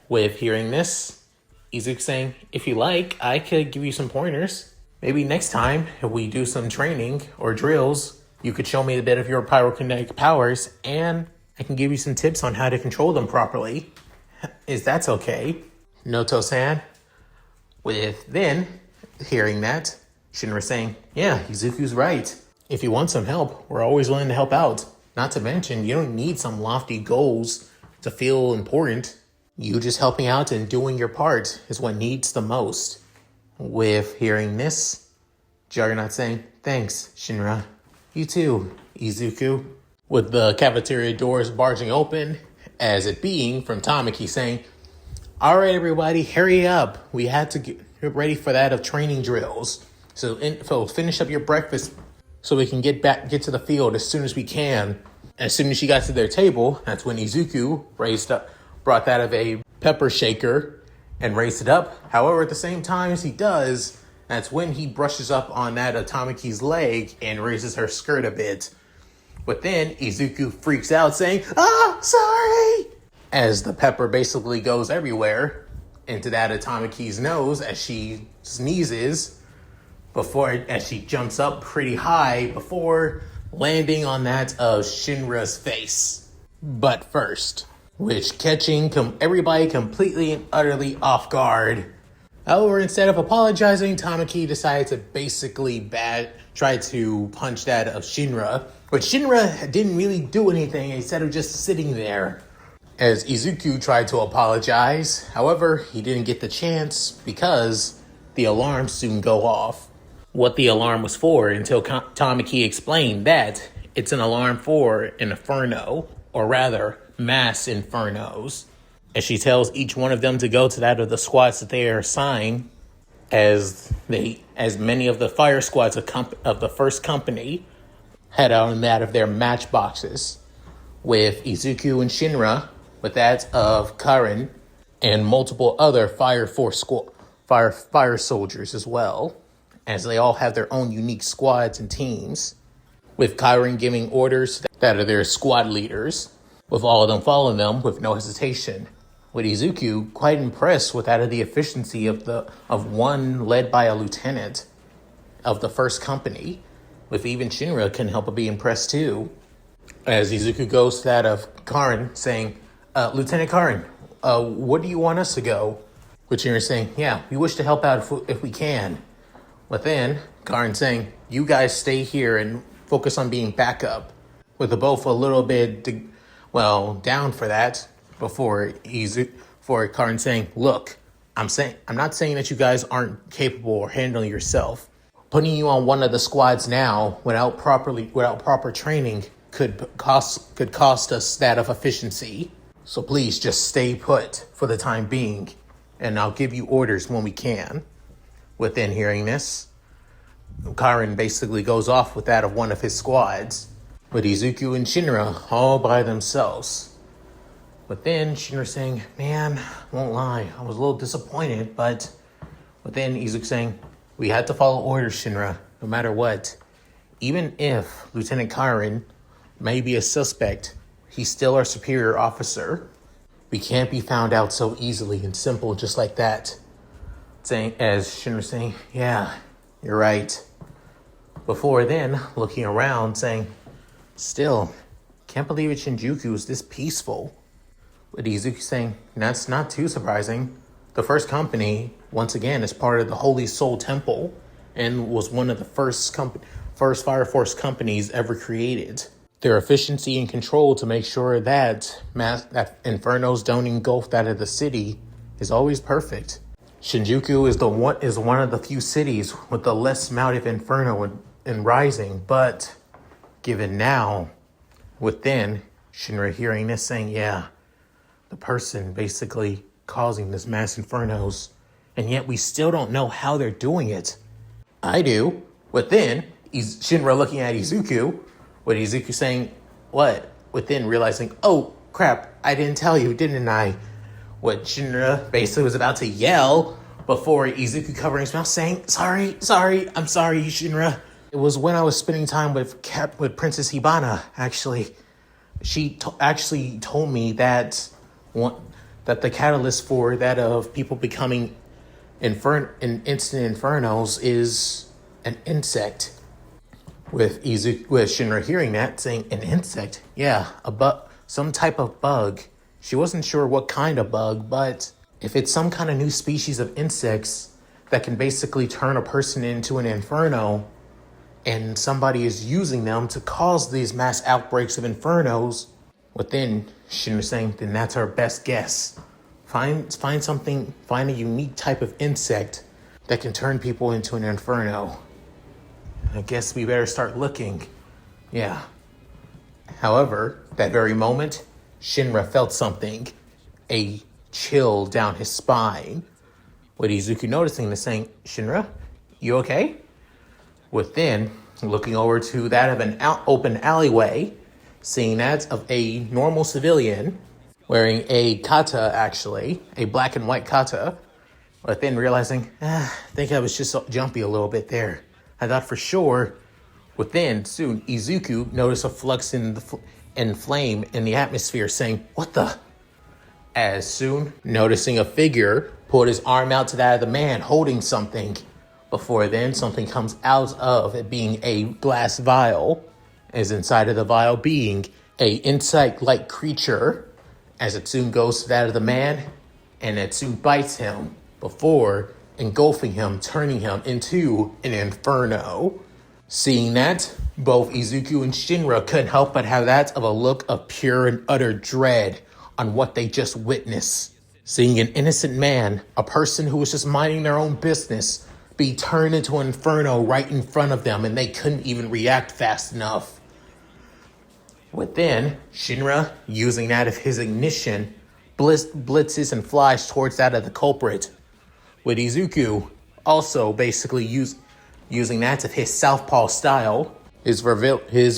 With hearing this, Izuku saying, if you like, I could give you some pointers. Maybe next time, if we do some training or drills, you could show me a bit of your pyrokinetic powers, and I can give you some tips on how to control them properly. Is that okay? Noto-san? With then, hearing that, Shinra saying, yeah, Izuku's right. If you want some help, we're always willing to help out. Not to mention, you don't need some lofty goals to feel important. You just helping out and doing your part is what needs the most. With hearing this, Juggernaut saying, thanks, Shinra. You too, Izuku. With the cafeteria doors barging open, as it being from Tamaki saying, all right, everybody, hurry up. We had to get ready for that of training drills. So finish up your breakfast so we can get to the field as soon as we can. As soon as she got to their table, that's when Izuku brought that of a pepper shaker and raised it up. However, at the same time as he does, that's when he brushes up on that of Tamaki's leg and raises her skirt a bit. But then Izuku freaks out saying, sorry! As the pepper basically goes everywhere into that of Tamaki's nose as she sneezes, as she jumps up pretty high before landing on that of Shinra's face. But first, which catching everybody completely and utterly off guard. However, instead of apologizing, Tamaki decided to basically try to punch that of Shinra. But Shinra didn't really do anything instead of just sitting there. As Izuku tried to apologize, however, he didn't get the chance because the alarm soon go off. What the alarm was for until Tamaki explained that it's an alarm for an Inferno, or rather, mass Infernos. As she tells each one of them to go to that of the squads that they are assigned, as many of the fire squads of the first company head out in that of their matchboxes, with Izuku and Shinra, with that of Karin, and multiple other fire soldiers as well, as they all have their own unique squads and teams, with Karin giving orders that are their squad leaders, with all of them following them with no hesitation. With Izuku quite impressed with that of the efficiency of one led by a lieutenant of the first company, with even Shinra can help but be impressed too. As Izuku goes to that of Karin saying, Lieutenant Karin, what do you want us to go? With Shinra saying, yeah, we wish to help out if we can. But then Karin saying, you guys stay here and focus on being backup. With the both a little bit, down for that. Before Karin saying, look, I'm not saying that you guys aren't capable of handling yourself. Putting you on one of the squads now without proper training could cost us that of efficiency. So please just stay put for the time being, and I'll give you orders when we can. Within hearing this, Karin basically goes off with that of one of his squads, with Izuku and Shinra all by themselves. But then Shinra saying, man, won't lie, I was a little disappointed, but then Izuku saying, we had to follow orders, Shinra, no matter what. Even if Lieutenant Karin may be a suspect, he's still our superior officer. We can't be found out so easily and simple just like that. As Shinra saying, yeah, you're right. Before then, looking around, saying, still, can't believe it Shinjuku is this peaceful. But Izuku saying, that's not too surprising. The first company, once again, is part of the Holy Soul Temple and was one of the first Fire Force companies ever created. Their efficiency and control to make sure that infernos don't engulf that of the city is always perfect. Shinjuku is one of the few cities with the less amount of inferno and rising, but given now, within Shinra hearing this saying, yeah, the person basically causing this mass infernos, and yet we still don't know how they're doing it. I do. Within, Shinra looking at Izuku, with Izuku saying, what? Within realizing, oh crap, I didn't tell you, didn't I? What Shinra basically was about to yell before Izuku covering his mouth saying, sorry, I'm sorry, Shinra. It was when I was spending time with Princess Hibana, actually. She actually told me that the catalyst for that of people becoming instant infernos is an insect. With Shinra hearing that, saying, an insect? Yeah, some type of bug. She wasn't sure what kind of bug, but if it's some kind of new species of insects that can basically turn a person into an inferno, and somebody is using them to cause these mass outbreaks of infernos, within Shinra saying, then that's our best guess. Find a unique type of insect that can turn people into an inferno. I guess we better start looking. Yeah. However, that very moment, Shinra felt something, a chill down his spine. With Izuku noticing this, saying, Shinra, you okay? Within, looking over to that of an open alleyway, seeing that of a normal civilian, wearing a kata actually, a black and white kata, within realizing, I think I was just jumpy a little bit there. I thought for sure. Within, soon, Izuku noticed a flux in flame in the atmosphere, saying, what the? As soon, noticing a figure, pulled his arm out to that of the man holding something. Before then, something comes out of it being a glass vial, as inside of the vial being a insect-like creature, as it soon goes to that of the man, and it soon bites him, before engulfing him, turning him into an inferno. Seeing that, both Izuku and Shinra couldn't help but have that of a look of pure and utter dread on what they just witnessed. Seeing an innocent man, a person who was just minding their own business, be turned into an inferno right in front of them, and they couldn't even react fast enough. Within, Shinra, using that of his ignition, blitzes and flies towards that of the culprit. With Izuku, also basically using that of his southpaw style, his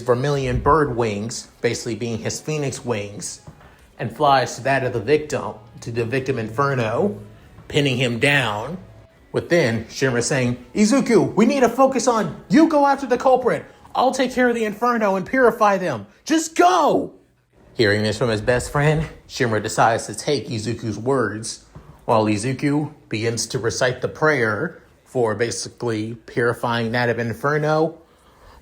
vermilion bird wings, basically being his phoenix wings, and flies to that of the victim Inferno, pinning him down. Within, Shinra saying, Izuku, we need to focus on, you go after the culprit. I'll take care of the Inferno and purify them. Just go! Hearing this from his best friend, Shinra decides to take Izuku's words, while Izuku begins to recite the prayer for basically purifying that of Inferno.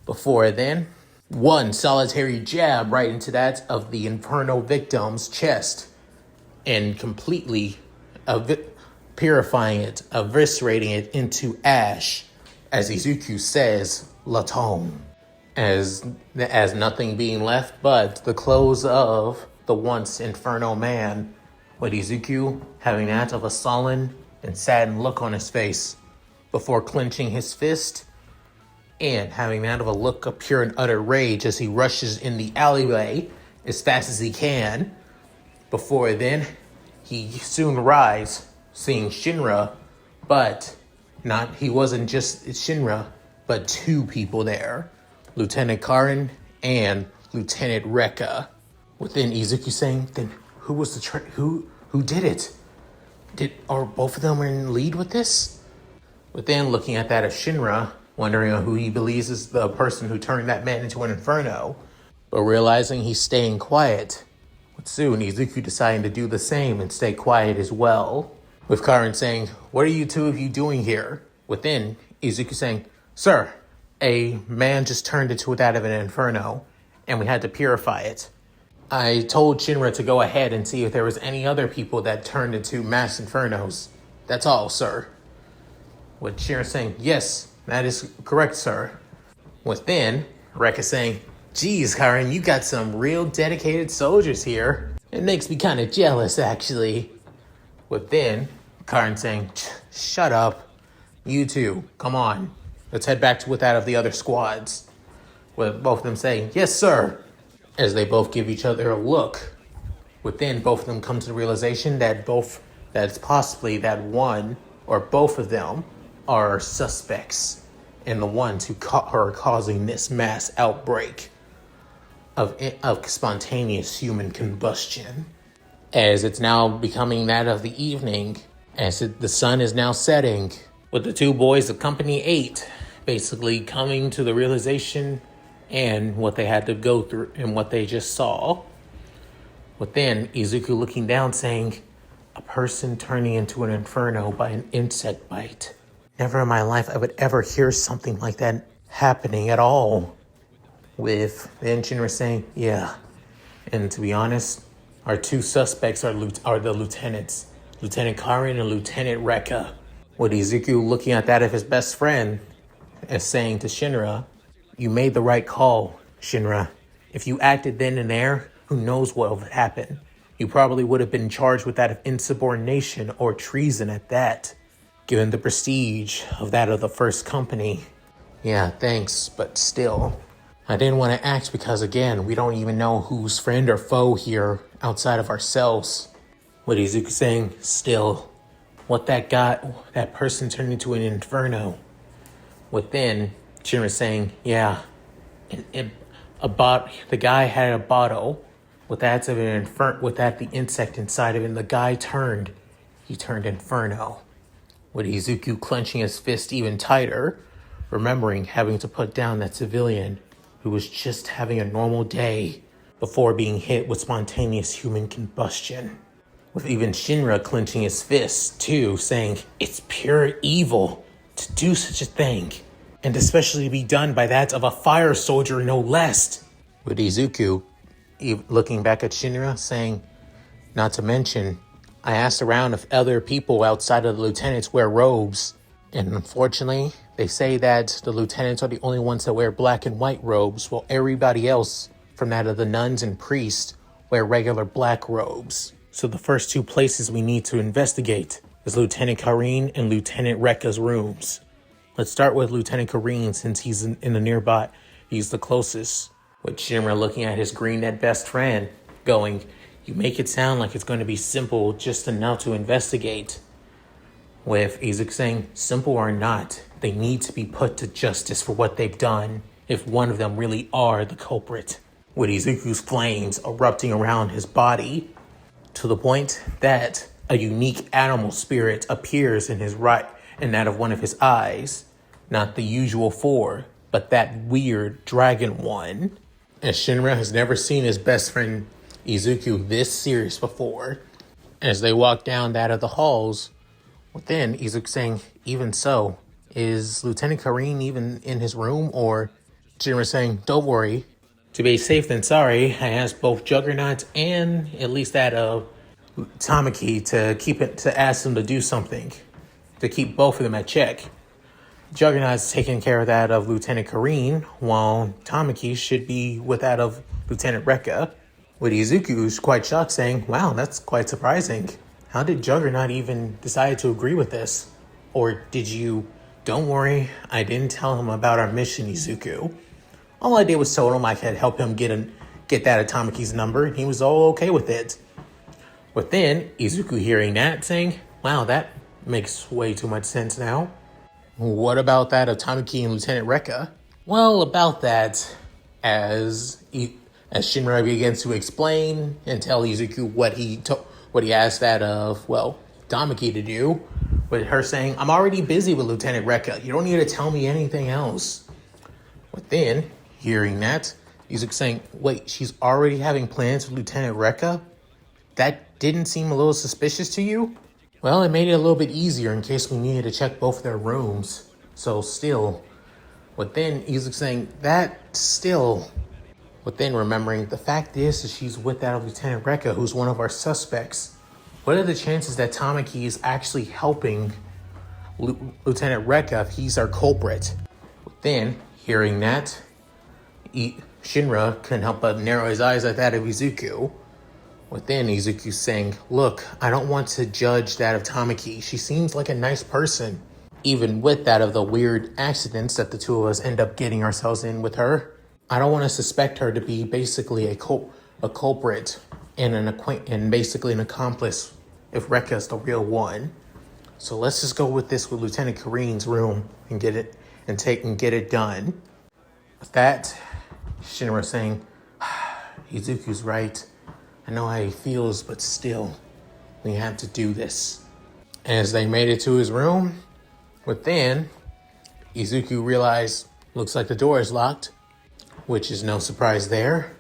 Before then, one solitary jab right into that of the Inferno victim's chest, and completely purifying it, eviscerating it into ash, as Izuku says, Latom. As nothing being left but the clothes of the once Inferno man, with Izuku having that of a sullen and saddened look on his face, before clenching his fist and having that of a look of pure and utter rage as he rushes in the alleyway as fast as he can. Before then, he soon arrives, seeing Shinra, but He wasn't just Shinra, but two people there. Lieutenant Karin and Lieutenant Reka. Within Izuku saying, then who was who did it? Are both of them in lead with this? Within looking at that of Shinra, wondering who he believes is the person who turned that man into an Inferno, but realizing he's staying quiet. With soon Izuku deciding to do the same and stay quiet as well. With Karin saying, what are you two of you doing here? Within, Izuku saying, sir, a man just turned into that of an Inferno, and we had to purify it. I told Shinra to go ahead and see if there was any other people that turned into mass Infernos. That's all, sir. With Shinra saying, yes, that is correct, sir. Within, Reka saying, geez, Karin, you got some real dedicated soldiers here. It makes me kind of jealous, actually. Within, Karin saying, shut up. You two, come on. Let's head back to with that of the other squads. With both of them saying, yes, sir. As they both give each other a look. Within, both of them come to the realization that it's possibly that one or both of them are suspects and the ones who are causing this mass outbreak of spontaneous human combustion. As it's now becoming that of the evening, the sun is now setting, with the two boys of Company 8 basically coming to the realization and what they had to go through and what they just saw. Within, Izuku looking down saying, a person turning into an Inferno by an insect bite. Never in my life I would ever hear something like that happening at all. With then Shinra saying, yeah. And to be honest, our two suspects are the lieutenants, Lieutenant Karin and Lieutenant Reka. With Izuku looking at that of his best friend as saying to Shinra, you made the right call, Shinra. If you acted then and there, who knows what would happen. You probably would have been charged with that of insubordination or treason at that, given the prestige of that of the first company. Yeah, thanks, but still. I didn't want to act because, again, we don't even know who's friend or foe here outside of ourselves. With Izuku saying, still, what that person turned into an Inferno. Within, Shinra saying, yeah, the guy had a bottle with that of the insect inside of it, and the guy turned Inferno. With Izuku clenching his fist even tighter, remembering having to put down that civilian who was just having a normal day before being hit with spontaneous human combustion. With even Shinra clenching his fist too, saying, it's pure evil to do such a thing, and especially to be done by that of a fire soldier no less. With Izuku looking back at Shinra saying, not to mention, I asked around if other people outside of the lieutenants wear robes, and unfortunately, they say that the lieutenants are the only ones that wear black and white robes, while everybody else, from that of the nuns and priests, wear regular black robes. So the first two places we need to investigate is Lieutenant Karin and Lieutenant Reka's rooms. Let's start with Lieutenant Karin since he's in the nearby. He's the closest. With Shinra looking at his green-net best friend, going, you make it sound like it's going to be simple just enough to investigate. With Izuku saying, simple or not, they need to be put to justice for what they've done if one of them really are the culprit. With Izuku's flames erupting around his body, to the point that a unique animal spirit appears in that of one of his eyes. Not the usual four, but that weird dragon one. As Shinra has never seen his best friend Izuku this serious before. As they walk down that of the halls, within, Izuku saying, even so, is Lieutenant Karin even in his room? Or Shinra saying, don't worry. To be safe than sorry, I asked both Juggernaut and at least that of Tamaki to ask them to do something. To keep both of them at check. Juggernaut's taking care of that of Lieutenant Karin, while Tamaki should be with that of Lieutenant Reka. With Izuku's quite shocked, saying, wow, that's quite surprising. How did Juggernaut even decide to agree with this? Or did you... Don't worry, I didn't tell him about our mission, Izuku. All I did was told him I could help him get that Tamaki's number, and he was all okay with it. Within, Izuku hearing that, saying, wow, that makes way too much sense now. What about that of Tamaki and Lieutenant Reka? Well, about that, as Shinra begins to explain and tell Izuku what he asked that of, well, Tamaki to do, with her saying, I'm already busy with Lieutenant Reka. You don't need to tell me anything else. But then, hearing that, Izuku saying, wait, she's already having plans with Lieutenant Reka? That didn't seem a little suspicious to you? Well, it made it a little bit easier in case we needed to check both their rooms. So still. But then Izuku saying, that still. But then remembering, the fact is that she's with that Lieutenant Reka, who's one of our suspects. What are the chances that Tamaki is actually helping Lieutenant Reka if he's our culprit? But then, hearing that, Shinra couldn't help but narrow his eyes at that of Izuku. Within Izuku saying, look, I don't want to judge that of Tamaki. She seems like a nice person. Even with that of the weird accidents that the two of us end up getting ourselves in with her. I don't want to suspect her to be basically a culprit and basically an accomplice if Reka's the real one. So let's just go with this with Lieutenant Karin's room and get it done. With that, Shinra saying, Izuku's right. I know how he feels, but still, we have to do this. As they made it to his room, within, Izuku realized, looks like the door is locked, which is no surprise there.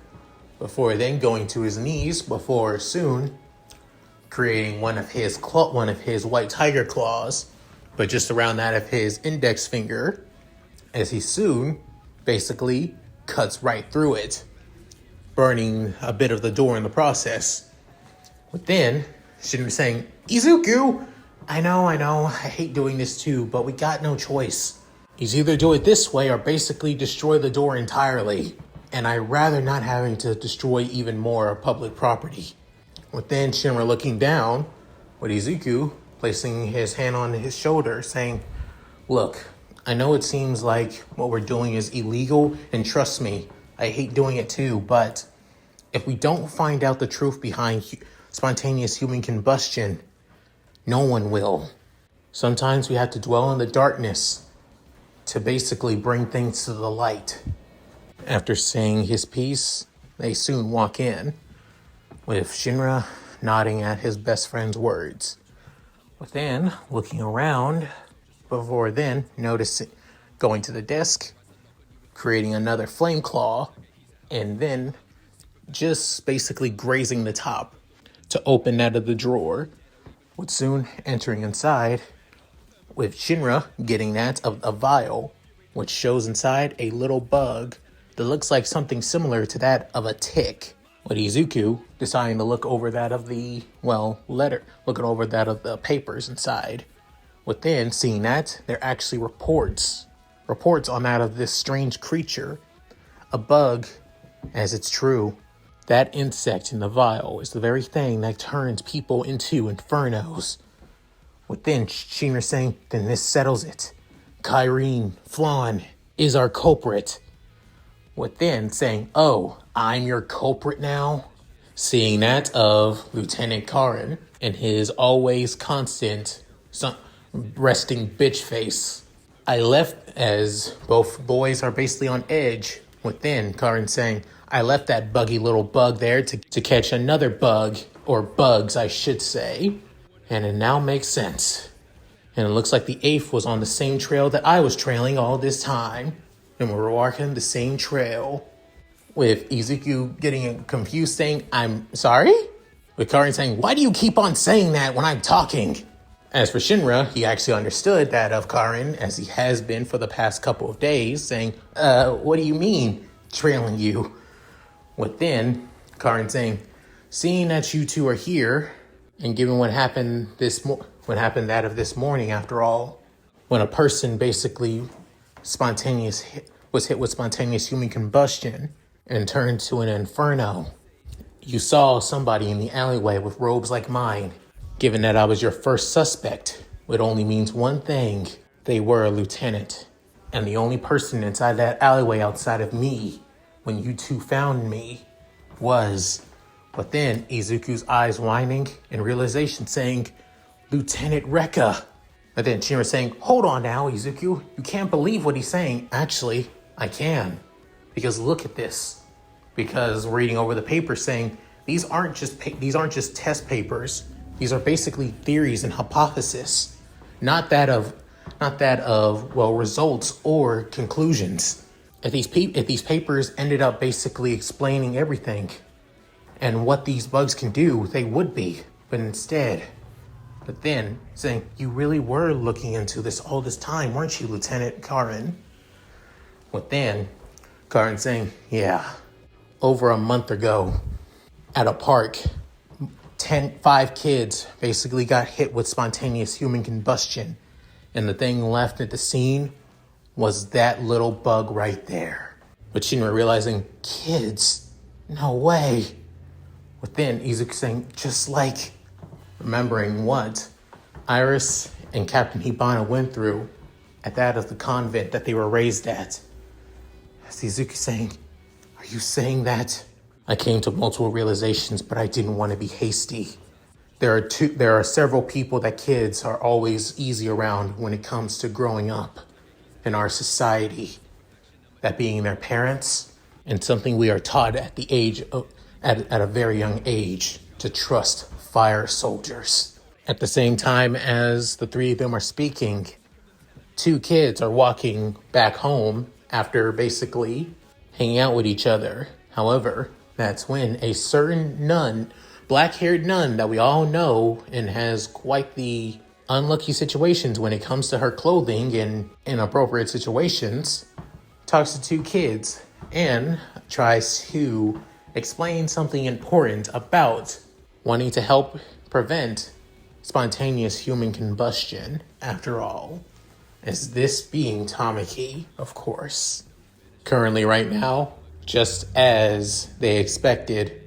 Before then going to his knees, before soon creating one of his white tiger claws, but just around that of his index finger, as he soon basically cuts right through it, burning a bit of the door in the process. But then, Shinra saying, Izuku, I know, I hate doing this too, but we got no choice. He's either do it this way or basically destroy the door entirely. And I'd rather not having to destroy even more public property. With then Shinra looking down, with Izuku placing his hand on his shoulder, saying, look, I know it seems like what we're doing is illegal, and trust me, I hate doing it too, but if we don't find out the truth behind spontaneous human combustion, no one will. Sometimes we have to dwell in the darkness to basically bring things to the light. After saying his piece, they soon walk in, with Shinra nodding at his best friend's words. Within, looking around, before then noticing going to the desk, creating another flame claw, and then just basically grazing the top to open that of the drawer, with soon entering inside, with Shinra getting that of a vial, which shows inside a little bug that looks like something similar to that of a tick. With Izuku deciding to look over that of the, looking over that of the papers inside. Within, seeing that, there are actually reports on that of this strange creature. A bug, as it's true. That insect in the vial is the very thing that turns people into infernos. Within, Shinra saying, then this settles it. Karin Flan is our culprit. Within, saying, oh, I'm your culprit now? Seeing that of Lieutenant Karin and his always constant resting bitch face. I left, as both boys are basically on edge. Within, Karin saying, I left that buggy little bug there to catch another bug, or bugs, I should say. And it now makes sense. And it looks like the 8th was on the same trail that I was trailing all this time. And we were walking the same trail. With Izuku getting confused saying, I'm sorry? With Karin saying, why do you keep on saying that when I'm talking? As for Shinra, he actually understood that of Karin, as he has been for the past couple of days, saying, what do you mean, trailing you? Within, Karin saying, seeing that you two are here, and given what happened this morning, after all, when a person basically was hit with spontaneous human combustion and turned to an inferno, you saw somebody in the alleyway with robes like mine. Given that I was your first suspect, it only means one thing. They were a lieutenant. And the only person inside that alleyway outside of me, when you two found me, was... But then Izuku's eyes widening in realization saying, Lieutenant Reka. But then Shinra saying, hold on now, Izuku. You can't believe what he's saying. Actually, I can. Because look at this. Because reading over the paper saying, these aren't just test papers. These are basically theories and hypotheses. Not that of results or conclusions. If these papers ended up basically explaining everything and what these bugs can do, they would be. But then saying, you really were looking into this all this time, weren't you, Lieutenant Karin? But then Karin saying, yeah, over a month ago at a park, 5 kids basically got hit with spontaneous human combustion. And the thing left at the scene was that little bug right there. But Shinra realizing, kids, no way. But then Izuku saying, just like remembering what Iris and Captain Hibana went through at that of the convent that they were raised at. Izuku saying, are you saying that? I came to multiple realizations, but I didn't want to be hasty. There are several people that kids are always easy around when it comes to growing up in our society. That being their parents, and something we are taught at a very young age, to trust fire soldiers. At the same time as the 3 of them are speaking, 2 kids are walking back home after basically hanging out with each other. However, that's when a certain nun, black-haired nun that we all know and has quite the unlucky situations when it comes to her clothing in inappropriate situations, talks to 2 kids and tries to explain something important about wanting to help prevent spontaneous human combustion, after all. As this being Tamaki, of course. Currently, right now, just as they expected,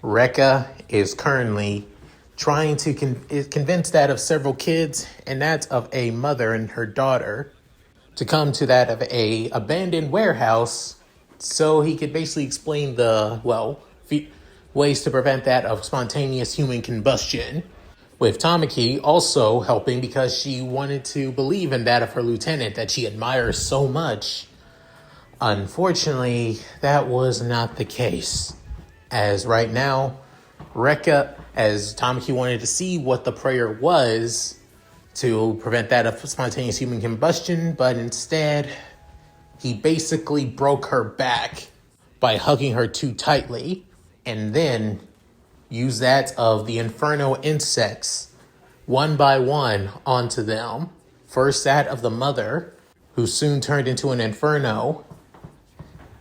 Reka is currently trying to convince that of several kids and that of a mother and her daughter to come to that of a abandoned warehouse so he could basically explain ways to prevent that of spontaneous human combustion. With Tamaki also helping because she wanted to believe in that of her lieutenant that she admires so much. Unfortunately, that was not the case. As right now, Reka, as Tamaki wanted to see what the prayer was to prevent that of spontaneous human combustion, but instead, he basically broke her back by hugging her too tightly, and then used that of the Inferno insects, one by one, onto them. First that of the mother, who soon turned into an Inferno,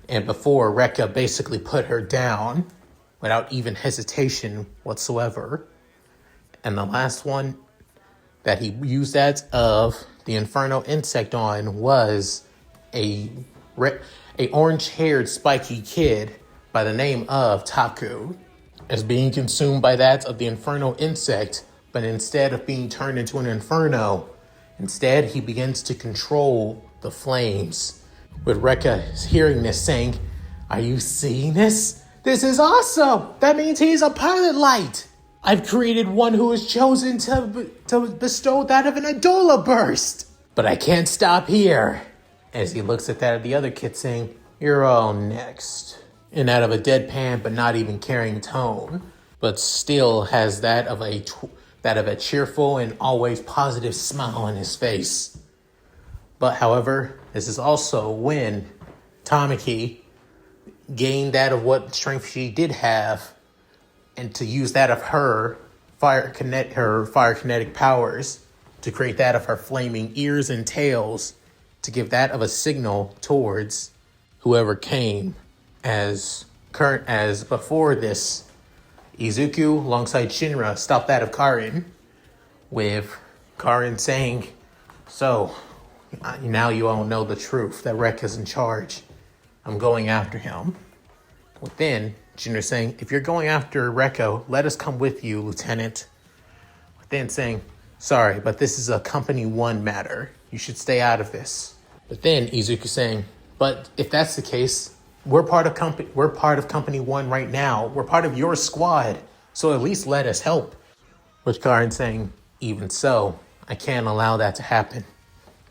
and before Reka basically put her down without even hesitation whatsoever. And the last one that he used that of the Inferno insect on was a orange-haired spiky kid by the name of Taku, as being consumed by that of the Inferno insect, but instead of being turned into an Inferno, instead he begins to control the flames. With Reka hearing this saying, are you seeing this? This is awesome! That means he's a pilot light! I've created one who is chosen to bestow that of an Adola burst! But I can't stop here! As he looks at that of the other kid saying, you're all next. And out of a deadpan but not even caring tone, but still has that of a cheerful and always positive smile on his face. But however, this is also when Tamaki gained that of what strength she did have, and to use that of her fire kinetic powers to create that of her flaming ears and tails to give that of a signal towards whoever came. As before this, Izuku alongside Shinra stopped that of Karin, with Karin saying, so, now you all know the truth, that Reka's in charge. I'm going after him. Within, Shinra saying, if you're going after Reka, let us come with you, Lieutenant. Within saying, sorry, but this is a Company 1 matter. You should stay out of this. But then Izuku saying, but if that's the case, we're part of Company 1 right now. We're part of your squad. So at least let us help. Which Karin saying, even so, I can't allow that to happen.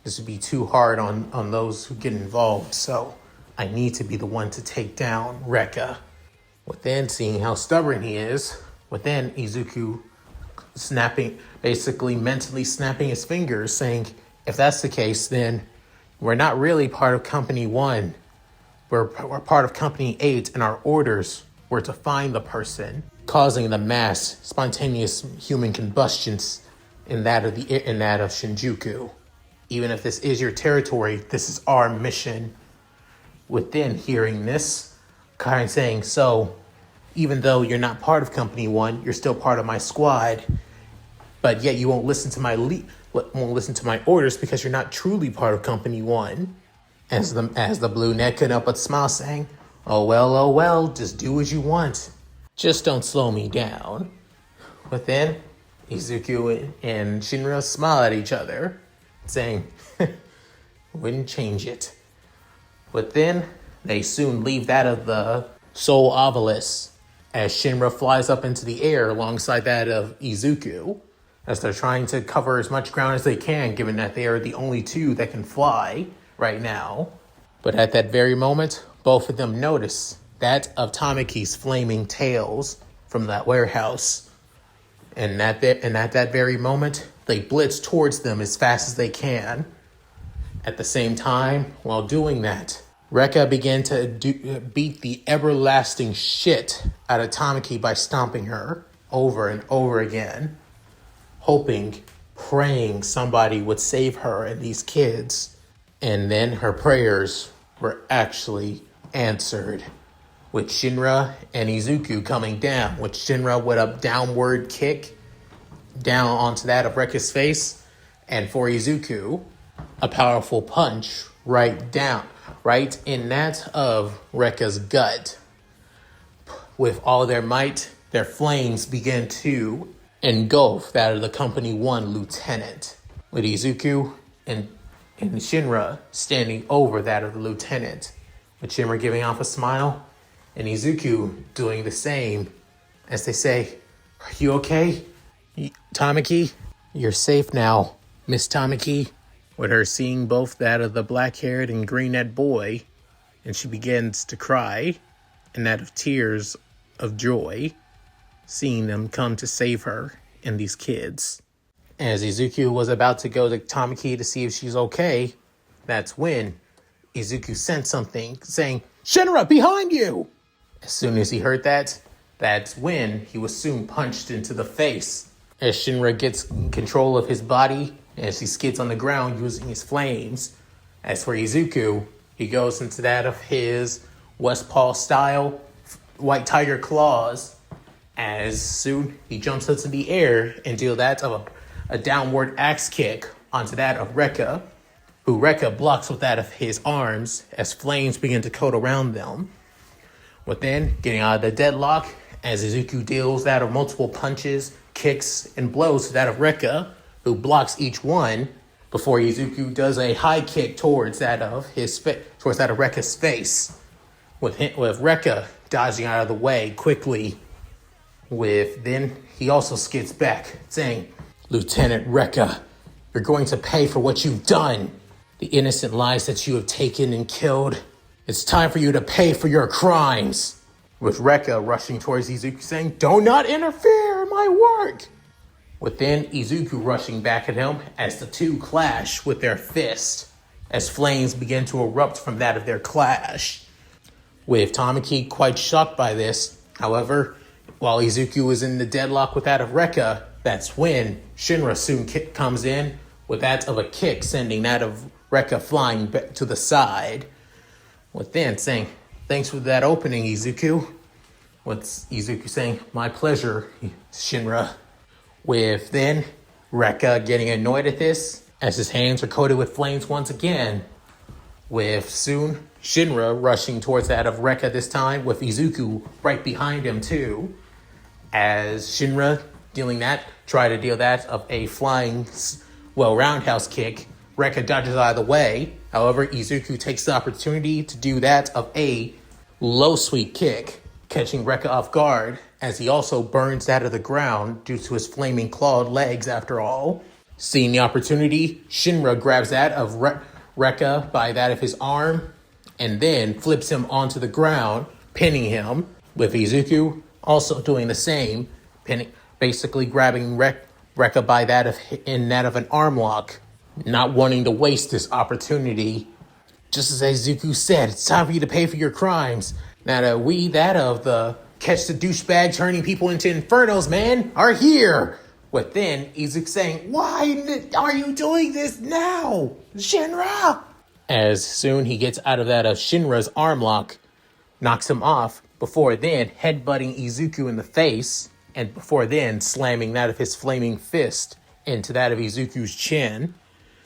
This would be too hard on those who get involved, so I need to be the one to take down Reka. Within seeing how stubborn he is, within Izuku basically mentally snapping his fingers, saying, if that's the case, then we're not really part of Company 1. We're part of Company 8, and our orders were to find the person causing the mass spontaneous human combustions in that of Shinjuku. Even if this is your territory, this is our mission. Within hearing this, Karen saying, so even though you're not part of Company 1, you're still part of my squad, but yet you won't listen to my orders because you're not truly part of Company 1. As the blue neck couldn't help but smile, saying, oh well, just do what you want. Just don't slow me down. Within, Izuku and Shinra smile at each other, saying, wouldn't change it. Within, they soon leave that of the Soul Obelisk as Shinra flies up into the air alongside that of Izuku, as they're trying to cover as much ground as they can, given that they are the only two that can fly right now. But at that very moment, both of them notice that of Tamaki's flaming tails from that warehouse. And at that very moment, they blitz towards them as fast as they can. At the same time, while doing that, Reka began to beat the everlasting shit out of Tamaki by stomping her over and over again, hoping, praying somebody would save her and these kids. And then her prayers were actually answered, with Shinra and Izuku coming down, with Shinra with a downward kick down onto that of Reka's face, and for Izuku, a powerful punch right in that of Reka's gut. With all their might, their flames begin to engulf that of the Company 1 lieutenant, with Izuku and Shinra standing over that of the lieutenant, with Shinra giving off a smile, and Izuku doing the same as they say, are you okay? Tamaki, you're safe now, Miss Tamaki. With her seeing both that of the black-haired and green-eyed boy, and she begins to cry, and that of tears of joy, seeing them come to save her and these kids. As Izuku was about to go to Tamaki to see if she's okay, that's when Izuku sent something saying, Shinra, behind you! As soon as he heard that, that's when he was soon punched into the face. As Shinra gets control of his body, as he skids on the ground using his flames. As for Izuku, he goes into that of his Westpaw style White Tiger claws. As soon he jumps into the air and deals that of a downward axe kick onto that of Reka, who Reka blocks with that of his arms as flames begin to coat around them. Within, getting out of the deadlock, as Izuku deals that of multiple punches, kicks, and blows to that of Reka, who blocks each one before Izuku does a high kick towards that of Reka's face. With Reka dodging out of the way quickly. Then he also skids back, saying, Lieutenant Reka, you're going to pay for what you've done. The innocent lives that you have taken and killed. It's time for you to pay for your crimes. With Reka rushing towards Izuku saying, do not interfere in my work. Within, Izuku rushing back at him as the two clash with their fists, as flames begin to erupt from that of their clash. With Tamaki quite shocked by this, however, while Izuku was in the deadlock with that of Reka, that's when Shinra soon comes in with that of a kick, sending that of Reka flying back to the side. Within, saying, thanks for that opening, Izuku. With Izuku saying, my pleasure, Shinra. With then Reka getting annoyed at this as his hands are coated with flames once again. With soon Shinra rushing towards that of Reka this time with Izuku right behind him too. As Shinra try to deal that of a flying, roundhouse kick. Reka dodges out of the way. However, Izuku takes the opportunity to do that of a low sweep kick, catching Reka off guard, as he also burns out of the ground due to his flaming clawed legs after all. Seeing the opportunity, Shinra grabs that of Reka by that of his arm and then flips him onto the ground, pinning him, with Izuku also doing the same, basically grabbing Reka by that of an arm lock, not wanting to waste this opportunity. Just as Izuku said, it's time for you to pay for your crimes. Now that of the catch the douchebag turning people into infernos, man, are here. With then Izuku saying, why are you doing this now, Shinra? As soon he gets out of that of Shinra's arm lock, knocks him off, before then headbutting Izuku in the face, and before then slamming that of his flaming fist into that of Izuku's chin,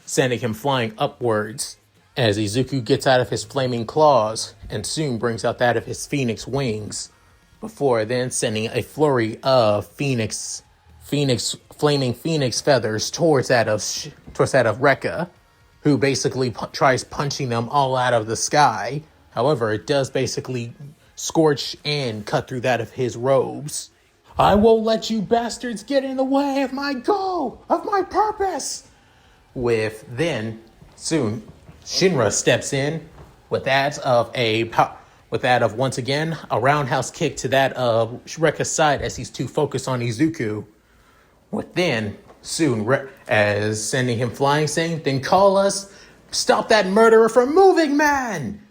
sending him flying upwards. As Izuku gets out of his flaming claws and soon brings out that of his phoenix wings, before then sending a flurry of flaming phoenix feathers towards that of Reka, who basically tries punching them all out of the sky. However, it does basically scorch and cut through that of his robes. I won't let you bastards get in the way of my goal, of my purpose. With then, soon, Shinra steps in with that of once again a roundhouse kick to that of Reka's side as he's too focused on Izuku. With then, soon, as sending him flying, saying, then call us, stop that murderer from moving, man!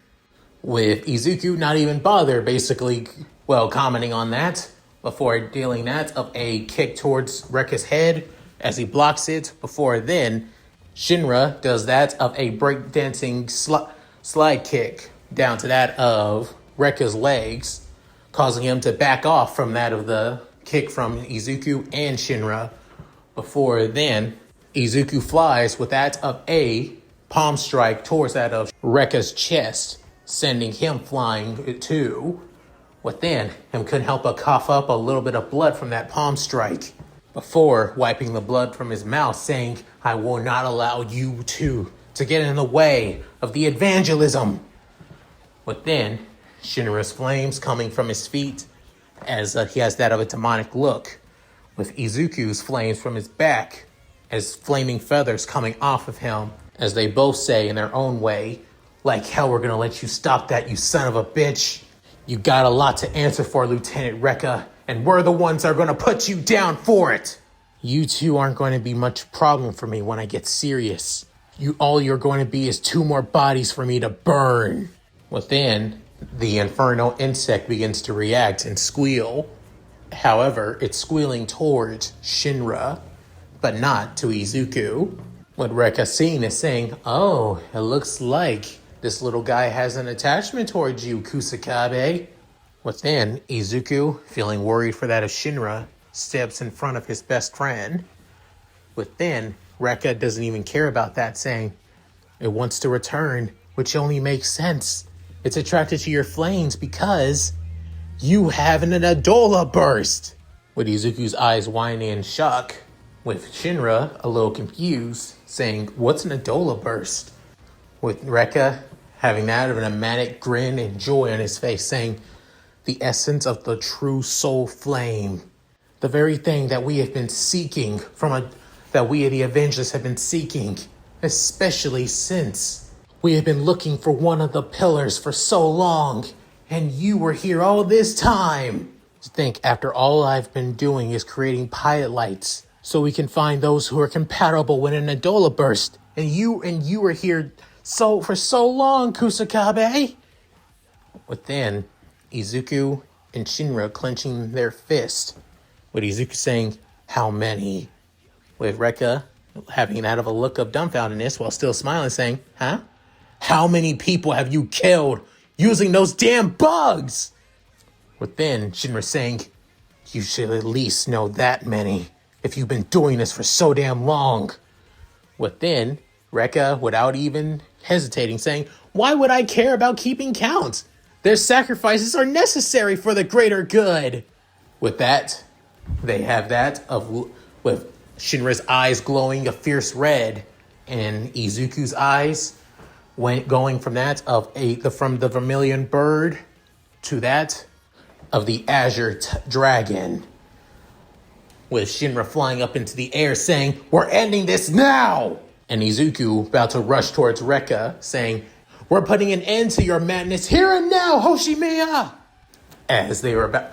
With Izuku not even bother, basically, commenting on that, before dealing that of a kick towards Reka's head as he blocks it. Before then, Shinra does that of a breakdancing slide kick down to that of Reka's legs, causing him to back off from that of the kick from Izuku and Shinra. Before then, Izuku flies with that of a palm strike towards that of Reka's chest, sending him flying too. With then, him couldn't help but cough up a little bit of blood from that palm strike, before wiping the blood from his mouth, saying, I will not allow you to get in the way of the evangelism. With then, Shinra's flames coming from his feet, as he has that of a demonic look, with Izuku's flames from his back, as flaming feathers coming off of him, as they both say in their own way, like hell we're gonna let you stop that, you son of a bitch. You got a lot to answer for, Lieutenant Reka, and we're the ones that are gonna put you down for it. You two aren't going to be much problem for me when I get serious. All you're going to be is 2 more bodies for me to burn. Within, the Inferno insect begins to react and squeal. However, it's squealing towards Shinra, but not to Izuku. What Reka seeing is saying, oh, it looks like this little guy has an attachment towards you, Kusakabe. Within, Izuku, feeling worried for that of Shinra, steps in front of his best friend. Within, Reka doesn't even care about that, saying, it wants to return, which only makes sense. It's attracted to your flames because you have an Adola burst. With Izuku's eyes widening in shock, with Shinra a little confused, saying, what's an Adola burst? With Reka having that of an manic grin and joy on his face, saying, the essence of the true soul flame. The very thing that we have been seeking that we the Avengers have been seeking, especially since we have been looking for one of the pillars for so long, and you were here all this time. To think after all I've been doing is creating pilot lights so we can find those who are compatible with an Adola burst, and you were here for so long, Kusakabe. Within, Izuku and Shinra clenching their fist, with Izuku saying, how many? With Reka having that of a look of dumbfoundedness while still smiling, saying, huh? How many people have you killed using those damn bugs? Within, Shinra saying, you should at least know that many if you've been doing this for so damn long. Within, Reka, without even hesitating, saying, why would I care about keeping count? Their sacrifices are necessary for the greater good. With that, they have that with Shinra's eyes glowing a fierce red, and Izuku's eyes going from that of from the vermilion bird to that of the azure dragon. with Shinra flying up into the air saying, "We're ending this now!" And Izuku about to rush towards Reka saying, "We're putting an end to your madness here and now, Hoshimiya!" As they were about,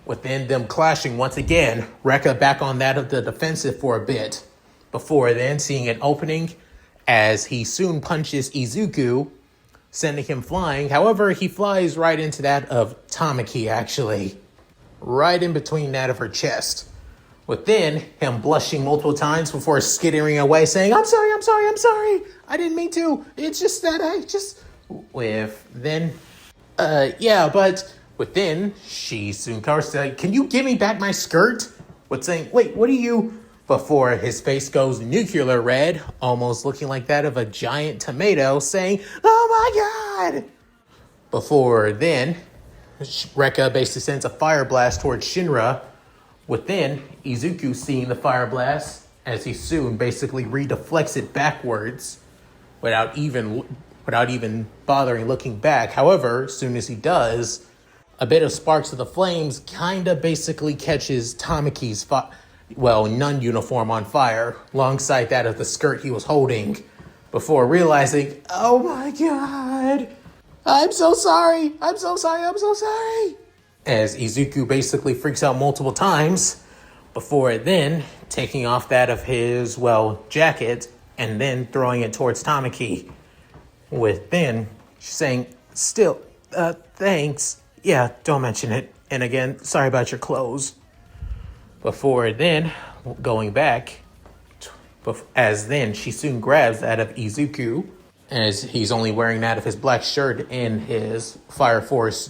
within them clashing once again, Reka back on that of the defensive for a bit, before then seeing an opening as he soon punches Izuku, sending him flying. However, he flies right into that of Tamaki, actually. Right in between that of her chest. Within him blushing multiple times before skittering away, saying, I'm sorry, I didn't mean to. It's just that I just... But within, she soon covers, saying, "Can you give me back my skirt?" With saying, "Wait, what are you..." Before his face goes nuclear red, almost looking like that of a giant tomato, saying, "Oh my god!" Before then, Reka basically sends a fire blast towards Shinra. Within, Izuku seeing the fire blast, as he soon basically redeflects it backwards without even bothering looking back. However, as soon as he does, a bit of sparks of the flames kinda basically catches Tamaki's non-uniform on fire, alongside that of the skirt he was holding, before realizing, "Oh my god, I'm so sorry, as Izuku basically freaks out multiple times, before then taking off that of his, jacket, and then throwing it towards Tamaki, with then saying, "Still, thanks, yeah, don't mention it, and again, sorry about your clothes." Before then, going back, as then she soon grabs that of Izuku, as he's only wearing that of his black shirt and his Fire Force,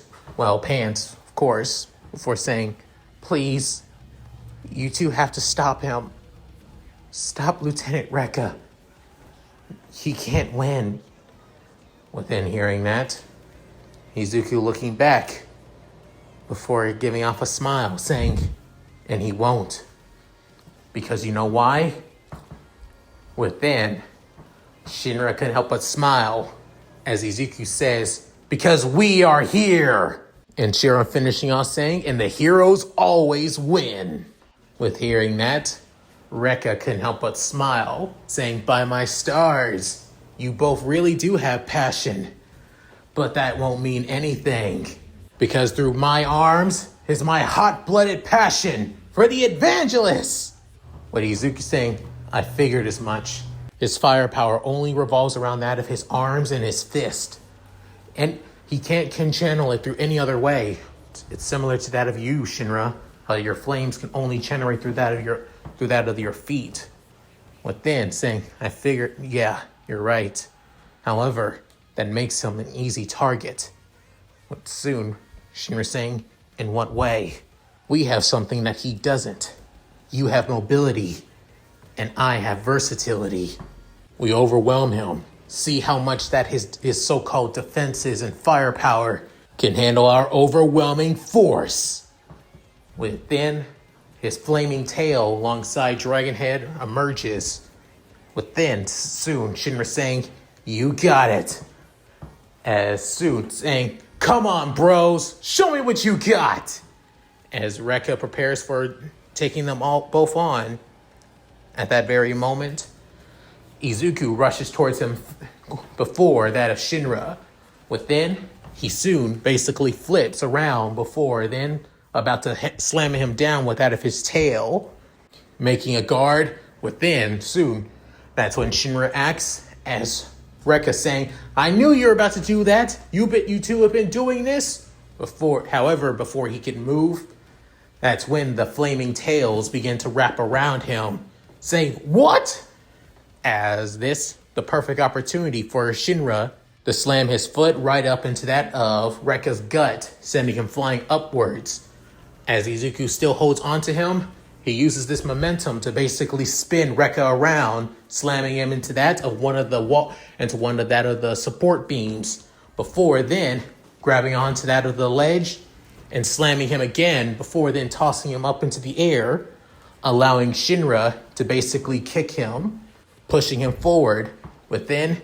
pants, of course, before saying, "Please, you two have to stop him. Stop Lieutenant Reka. He can't win." Within hearing that, Izuku looking back, before giving off a smile, saying, "And he won't. Because you know why?" Within, Shinra couldn't help but smile as Izuku says, "Because we are here." And Shinra finishing off saying, "And the heroes always win." With hearing that, Reka couldn't help but smile, saying, "By my stars, you both really do have passion. But that won't mean anything. Because through my arms is my hot-blooded passion for the evangelists." What Izuku saying, "I figured as much." His firepower only revolves around that of his arms and his fist. And he can channel it through any other way. It's similar to that of you, Shinra. How your flames can only generate through that of your feet. What then saying, "I figured, yeah, you're right. However, that makes him an easy target." What soon, Shinra saying, "In what way?" "We have something that he doesn't. You have mobility, and I have versatility. We overwhelm him. See how much that his so-called defenses and firepower can handle our overwhelming force." Within, his flaming tail alongside Dragon Head emerges. Within, soon, Shinra saying, "You got it." As soon saying, "Come on, bros, show me what you got." As Reka prepares for taking them both on, at that very moment, Izuku rushes towards him before that of Shinra. Within, he soon basically flips around before then about to slam him down with that of his tail, making a guard. Within, soon, that's when Shinra acts as Reka saying, "I knew you were about to do that. You two have been doing this." Before he can move, that's when the flaming tails begin to wrap around him, saying, "What?" As this, the perfect opportunity for Shinra to slam his foot right up into that of Reka's gut, sending him flying upwards. As Izuku still holds onto him, he uses this momentum to basically spin Reka around, slamming him into that of the support beams. Before then, grabbing onto that of the ledge and slamming him again. Before then, tossing him up into the air, allowing Shinra to basically kick him, pushing him forward. Within,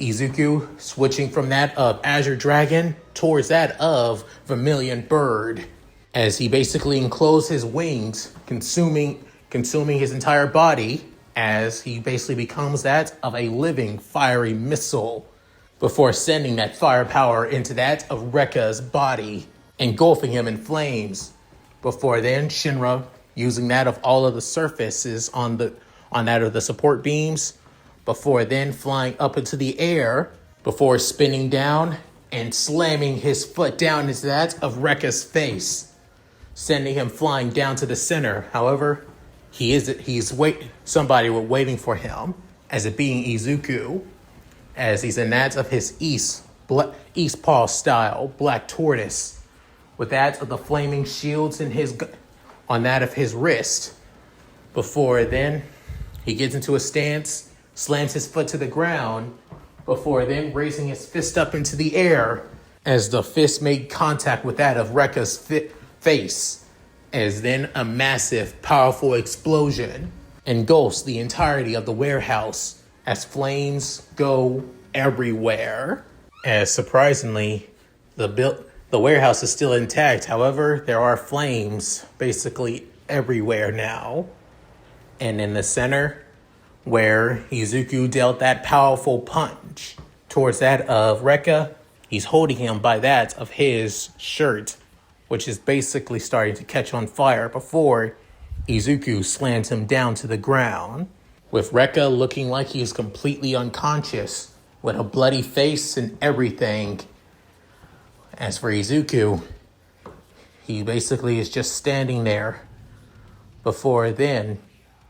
Izuku switching from that of Azure Dragon towards that of Vermilion Bird. as he basically enclosed his wings, consuming his entire body, as he basically becomes that of a living fiery missile, before sending that firepower into that of Reka's body, engulfing him in flames. Before then, Shinra using that of all of the surfaces on that of the support beams, before then flying up into the air, before spinning down and slamming his foot down into that of Reka's face, sending him flying down to the center. However, somebody were waiting for him, as it being Izuku, as he's in that of his East Paw style Black Tortoise, with that of the flaming shields on that of his wrist. Before then, he gets into a stance, slams his foot to the ground, before then raising his fist up into the air, as the fist made contact with that of Reka's face, as then a massive, powerful explosion engulfs the entirety of the warehouse, as flames go everywhere. As surprisingly, the warehouse is still intact. However, there are flames basically everywhere now. And in the center, where Izuku dealt that powerful punch towards that of Reka, he's holding him by that of his shirt, which is basically starting to catch on fire before Izuku slams him down to the ground, with Reka looking like he's completely unconscious, with a bloody face and everything. As for Izuku, he basically is just standing there. Before then,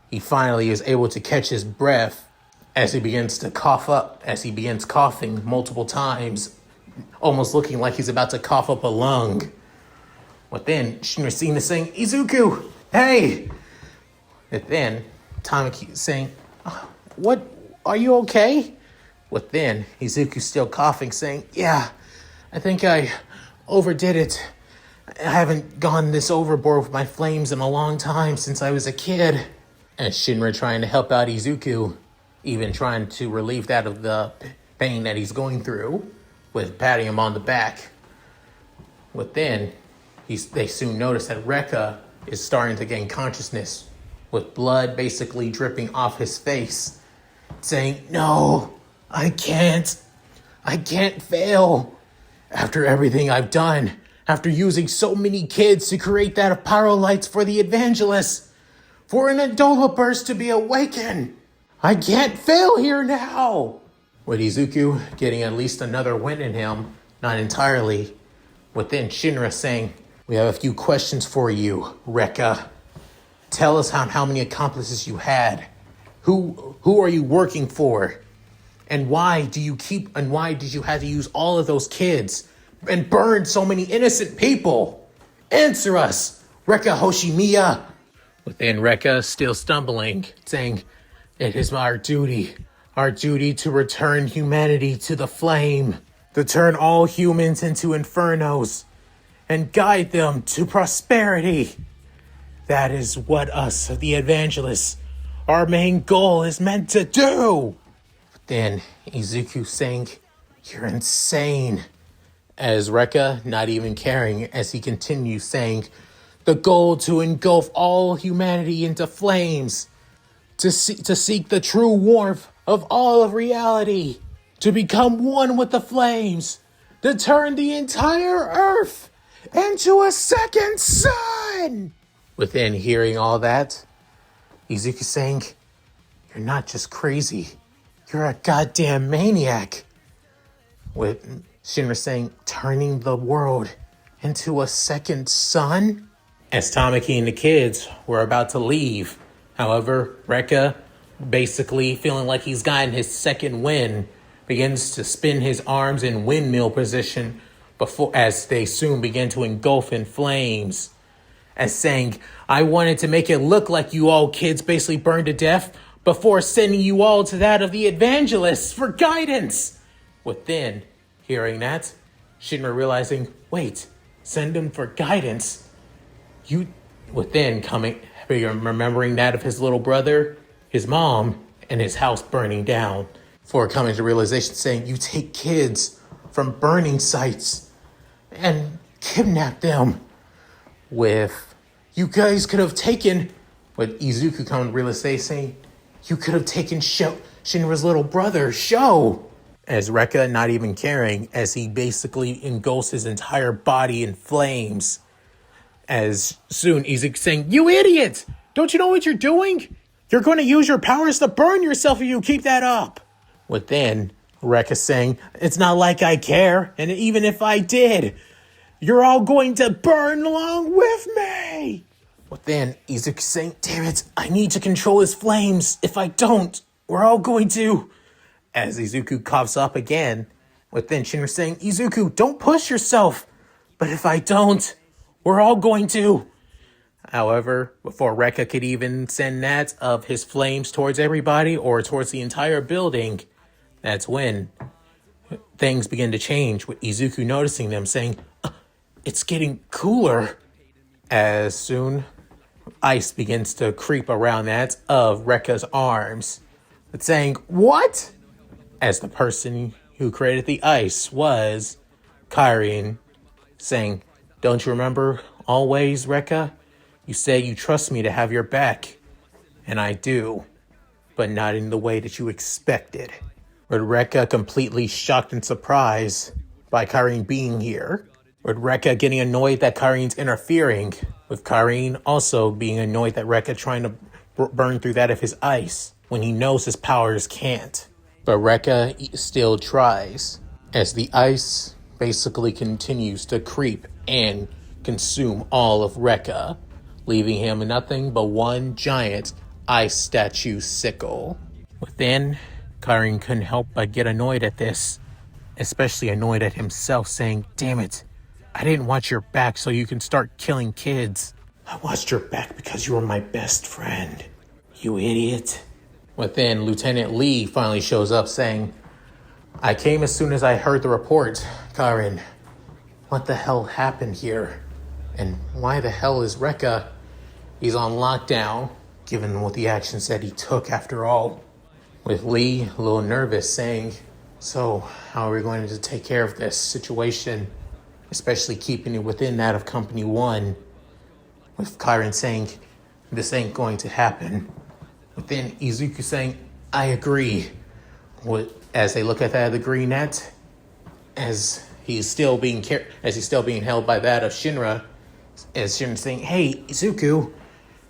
he finally is able to catch his breath as he begins to cough up, as he begins coughing multiple times, almost looking like he's about to cough up a lung. But then Shinra seeing this saying, "Izuku, hey!" And then Tamaki saying, "What, are you okay?" But then Izuku still coughing, saying, "Yeah, I think I overdid it. I haven't gone this overboard with my flames in a long time, since I was a kid." And Shinra trying to help out Izuku, even trying to relieve that of the pain that he's going through, with patting him on the back. But then they soon notice that Reka is starting to gain consciousness, with blood basically dripping off his face, saying, "No, I can't fail. After everything I've done, after using so many kids to create that of pyro-lights for the evangelists, for an Adola burst to be awakened, I can't fail here now." With Izuku getting at least another win in him, not entirely, within Shinra saying, "We have a few questions for you, Reka. Tell us how many accomplices you had. Who are you working for? And why did you have to use all of those kids and burn so many innocent people? Answer us, Reka Hoshimiya." Within Reka, still stumbling, saying, "It is our duty to return humanity to the flame, to turn all humans into infernos, and guide them to prosperity. That is what us, the evangelists, our main goal is meant to do." Then Izuku saying, "You're insane." As Reka, not even caring, as he continues saying, "The goal to engulf all humanity into flames, to seek the true warmth of all of reality, to become one with the flames, to turn the entire earth into a second sun." Within hearing all that, Izuku saying, "You're not just crazy, you're a goddamn maniac." With Shinra saying, "Turning the world into a second sun?" As Tamaki and the kids were about to leave, however, Reka, basically feeling like he's gotten his second win, begins to spin his arms in windmill position as they soon begin to engulf in flames. As saying, "I wanted to make it look like you all kids basically burned to death before sending you all to that of the evangelists for guidance." Within hearing that, Shinra realizing, wait, send him for guidance? Remembering that of his little brother, his mom, and his house burning down, for coming to realization saying, "You take kids from burning sites and kidnap them. with, you guys could have taken, with Izuku coming to real estate saying, you could have taken Shinra's little brother, Sho. As Reka not even caring, as he basically engulfs his entire body in flames. As soon Izuku saying, you idiot! Don't you know what you're doing? You're going to use your powers to burn yourself if you keep that up. Within, Reka saying, it's not like I care, and even if I did, you're all going to burn along with me. Within, Izuku saying, damn it, I need to control his flames. If I don't, we're all going to... As Izuku coughs up again, within Shinra saying, Izuku, don't push yourself. But if I don't, we're all going to. However, before Reka could even send that of his flames towards everybody or towards the entire building, that's when things begin to change, with Izuku noticing them saying, it's getting cooler. As soon, ice begins to creep around that of Reka's arms. It's saying, what? As the person who created the ice was Kyrian, saying, don't you remember always, Reka? You say you trust me to have your back. And I do, but not in the way that you expected. With Reka completely shocked and surprised by Kyrian being here. With Reka getting annoyed that Kyrian's interfering. With Kyrian also being annoyed that Reka trying to burn through that of his ice when he knows his powers can't. But Reka still tries, as the ice basically continues to creep and consume all of Reka, leaving him nothing but one giant ice statue sickle. Within, Kyrian couldn't help but get annoyed at this, especially annoyed at himself, saying, damn it, I didn't watch your back so you can start killing kids. I watched your back because you were my best friend, you idiot. Within, Lieutenant Lee finally shows up saying, I came as soon as I heard the report, Kyrian. What the hell happened here? And why the hell is Reka? He's on lockdown, given what the actions that he took after all. With Lee a little nervous saying, so how are we going to take care of this situation? Especially keeping it within that of Company 1. With Kyrian saying, this ain't going to happen. Within, Izuku saying, I agree. As they look at that of the green net, as he's still being held by that of Shinra, as Shinra saying, hey, Izuku,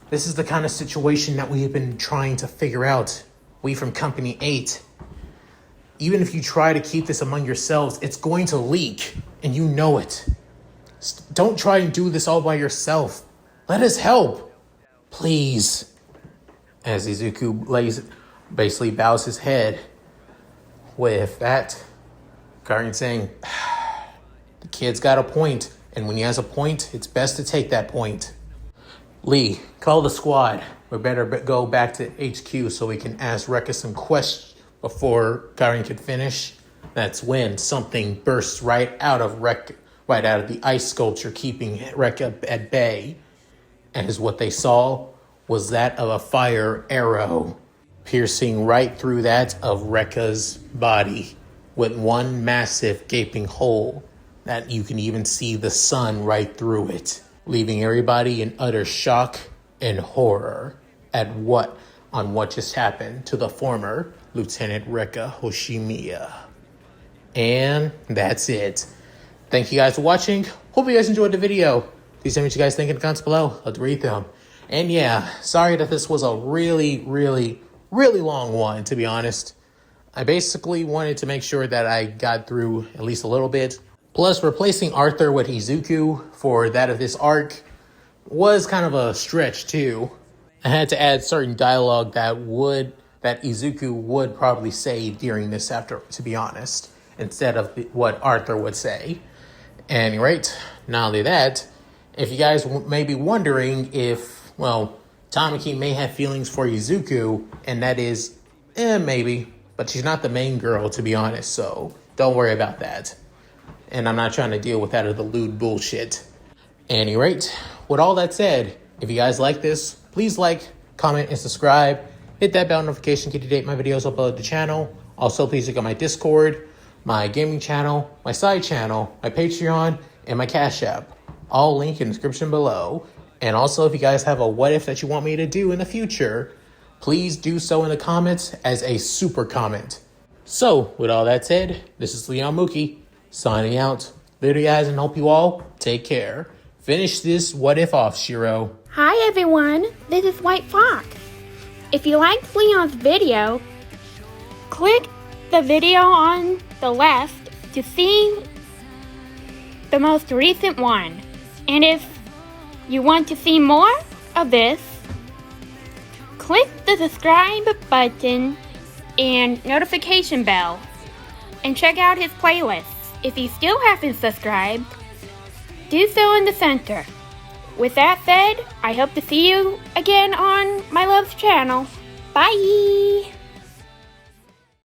this is the kind of situation that we have been trying to figure out. We from Company 8. Even if you try to keep this among yourselves, it's going to leak, and you know it. Don't try and do this all by yourself. Let us help. Please. As Izuku basically bows his head. With that, Kyrian saying, the kid's got a point, and when he has a point, it's best to take that point. Lee, call the squad. We better go back to HQ so we can ask Reka some questions before Kyrian can finish. That's when something bursts right out of the ice sculpture, keeping Reka at bay. As what they saw was that of a fire arrow, piercing right through that of Reka's body, with one massive gaping hole that you can even see the sun right through it, leaving everybody in utter shock and horror at what just happened to the former Lieutenant Reka Hoshimiya. And that's it. Thank you guys for watching. Hope you guys enjoyed the video. Please tell me what you guys think in the comments below. I'll read them. And yeah, sorry that this was a really, really, really long one, to be honest. I basically wanted to make sure that I got through at least a little bit. Plus, replacing Arthur with Izuku for that of this arc was kind of a stretch too. I had to add certain dialogue that Izuku would probably say during this to be honest, instead of what Arthur would say. At any rate, not only that, if you guys may be wondering if, Tamaki may have feelings for Izuku, and that is, maybe, but she's not the main girl, to be honest, so don't worry about that. And I'm not trying to deal with that of the lewd bullshit. At any rate, with all that said, if you guys like this, please like, comment, and subscribe. Hit that bell notification to get my videos uploaded to the channel. Also, please check out my Discord, my gaming channel, my side channel, my Patreon, and my Cash App. I'll link in the description below. And also, if you guys have a what if that you want me to do in the future, please do so in the comments as a super comment. So, with all that said, this is Leon Mookie, signing out. Later, guys, and hope you all take care. Finish this what if off, Shiro. Hi everyone, this is White Fox. If you liked Leon's video, click the video on the left to see the most recent one. And if you want to see more of this, click the subscribe button and notification bell and check out his playlists. If you still haven't subscribed, do so in the center. With that said, I hope to see you again on my love's channel. Bye!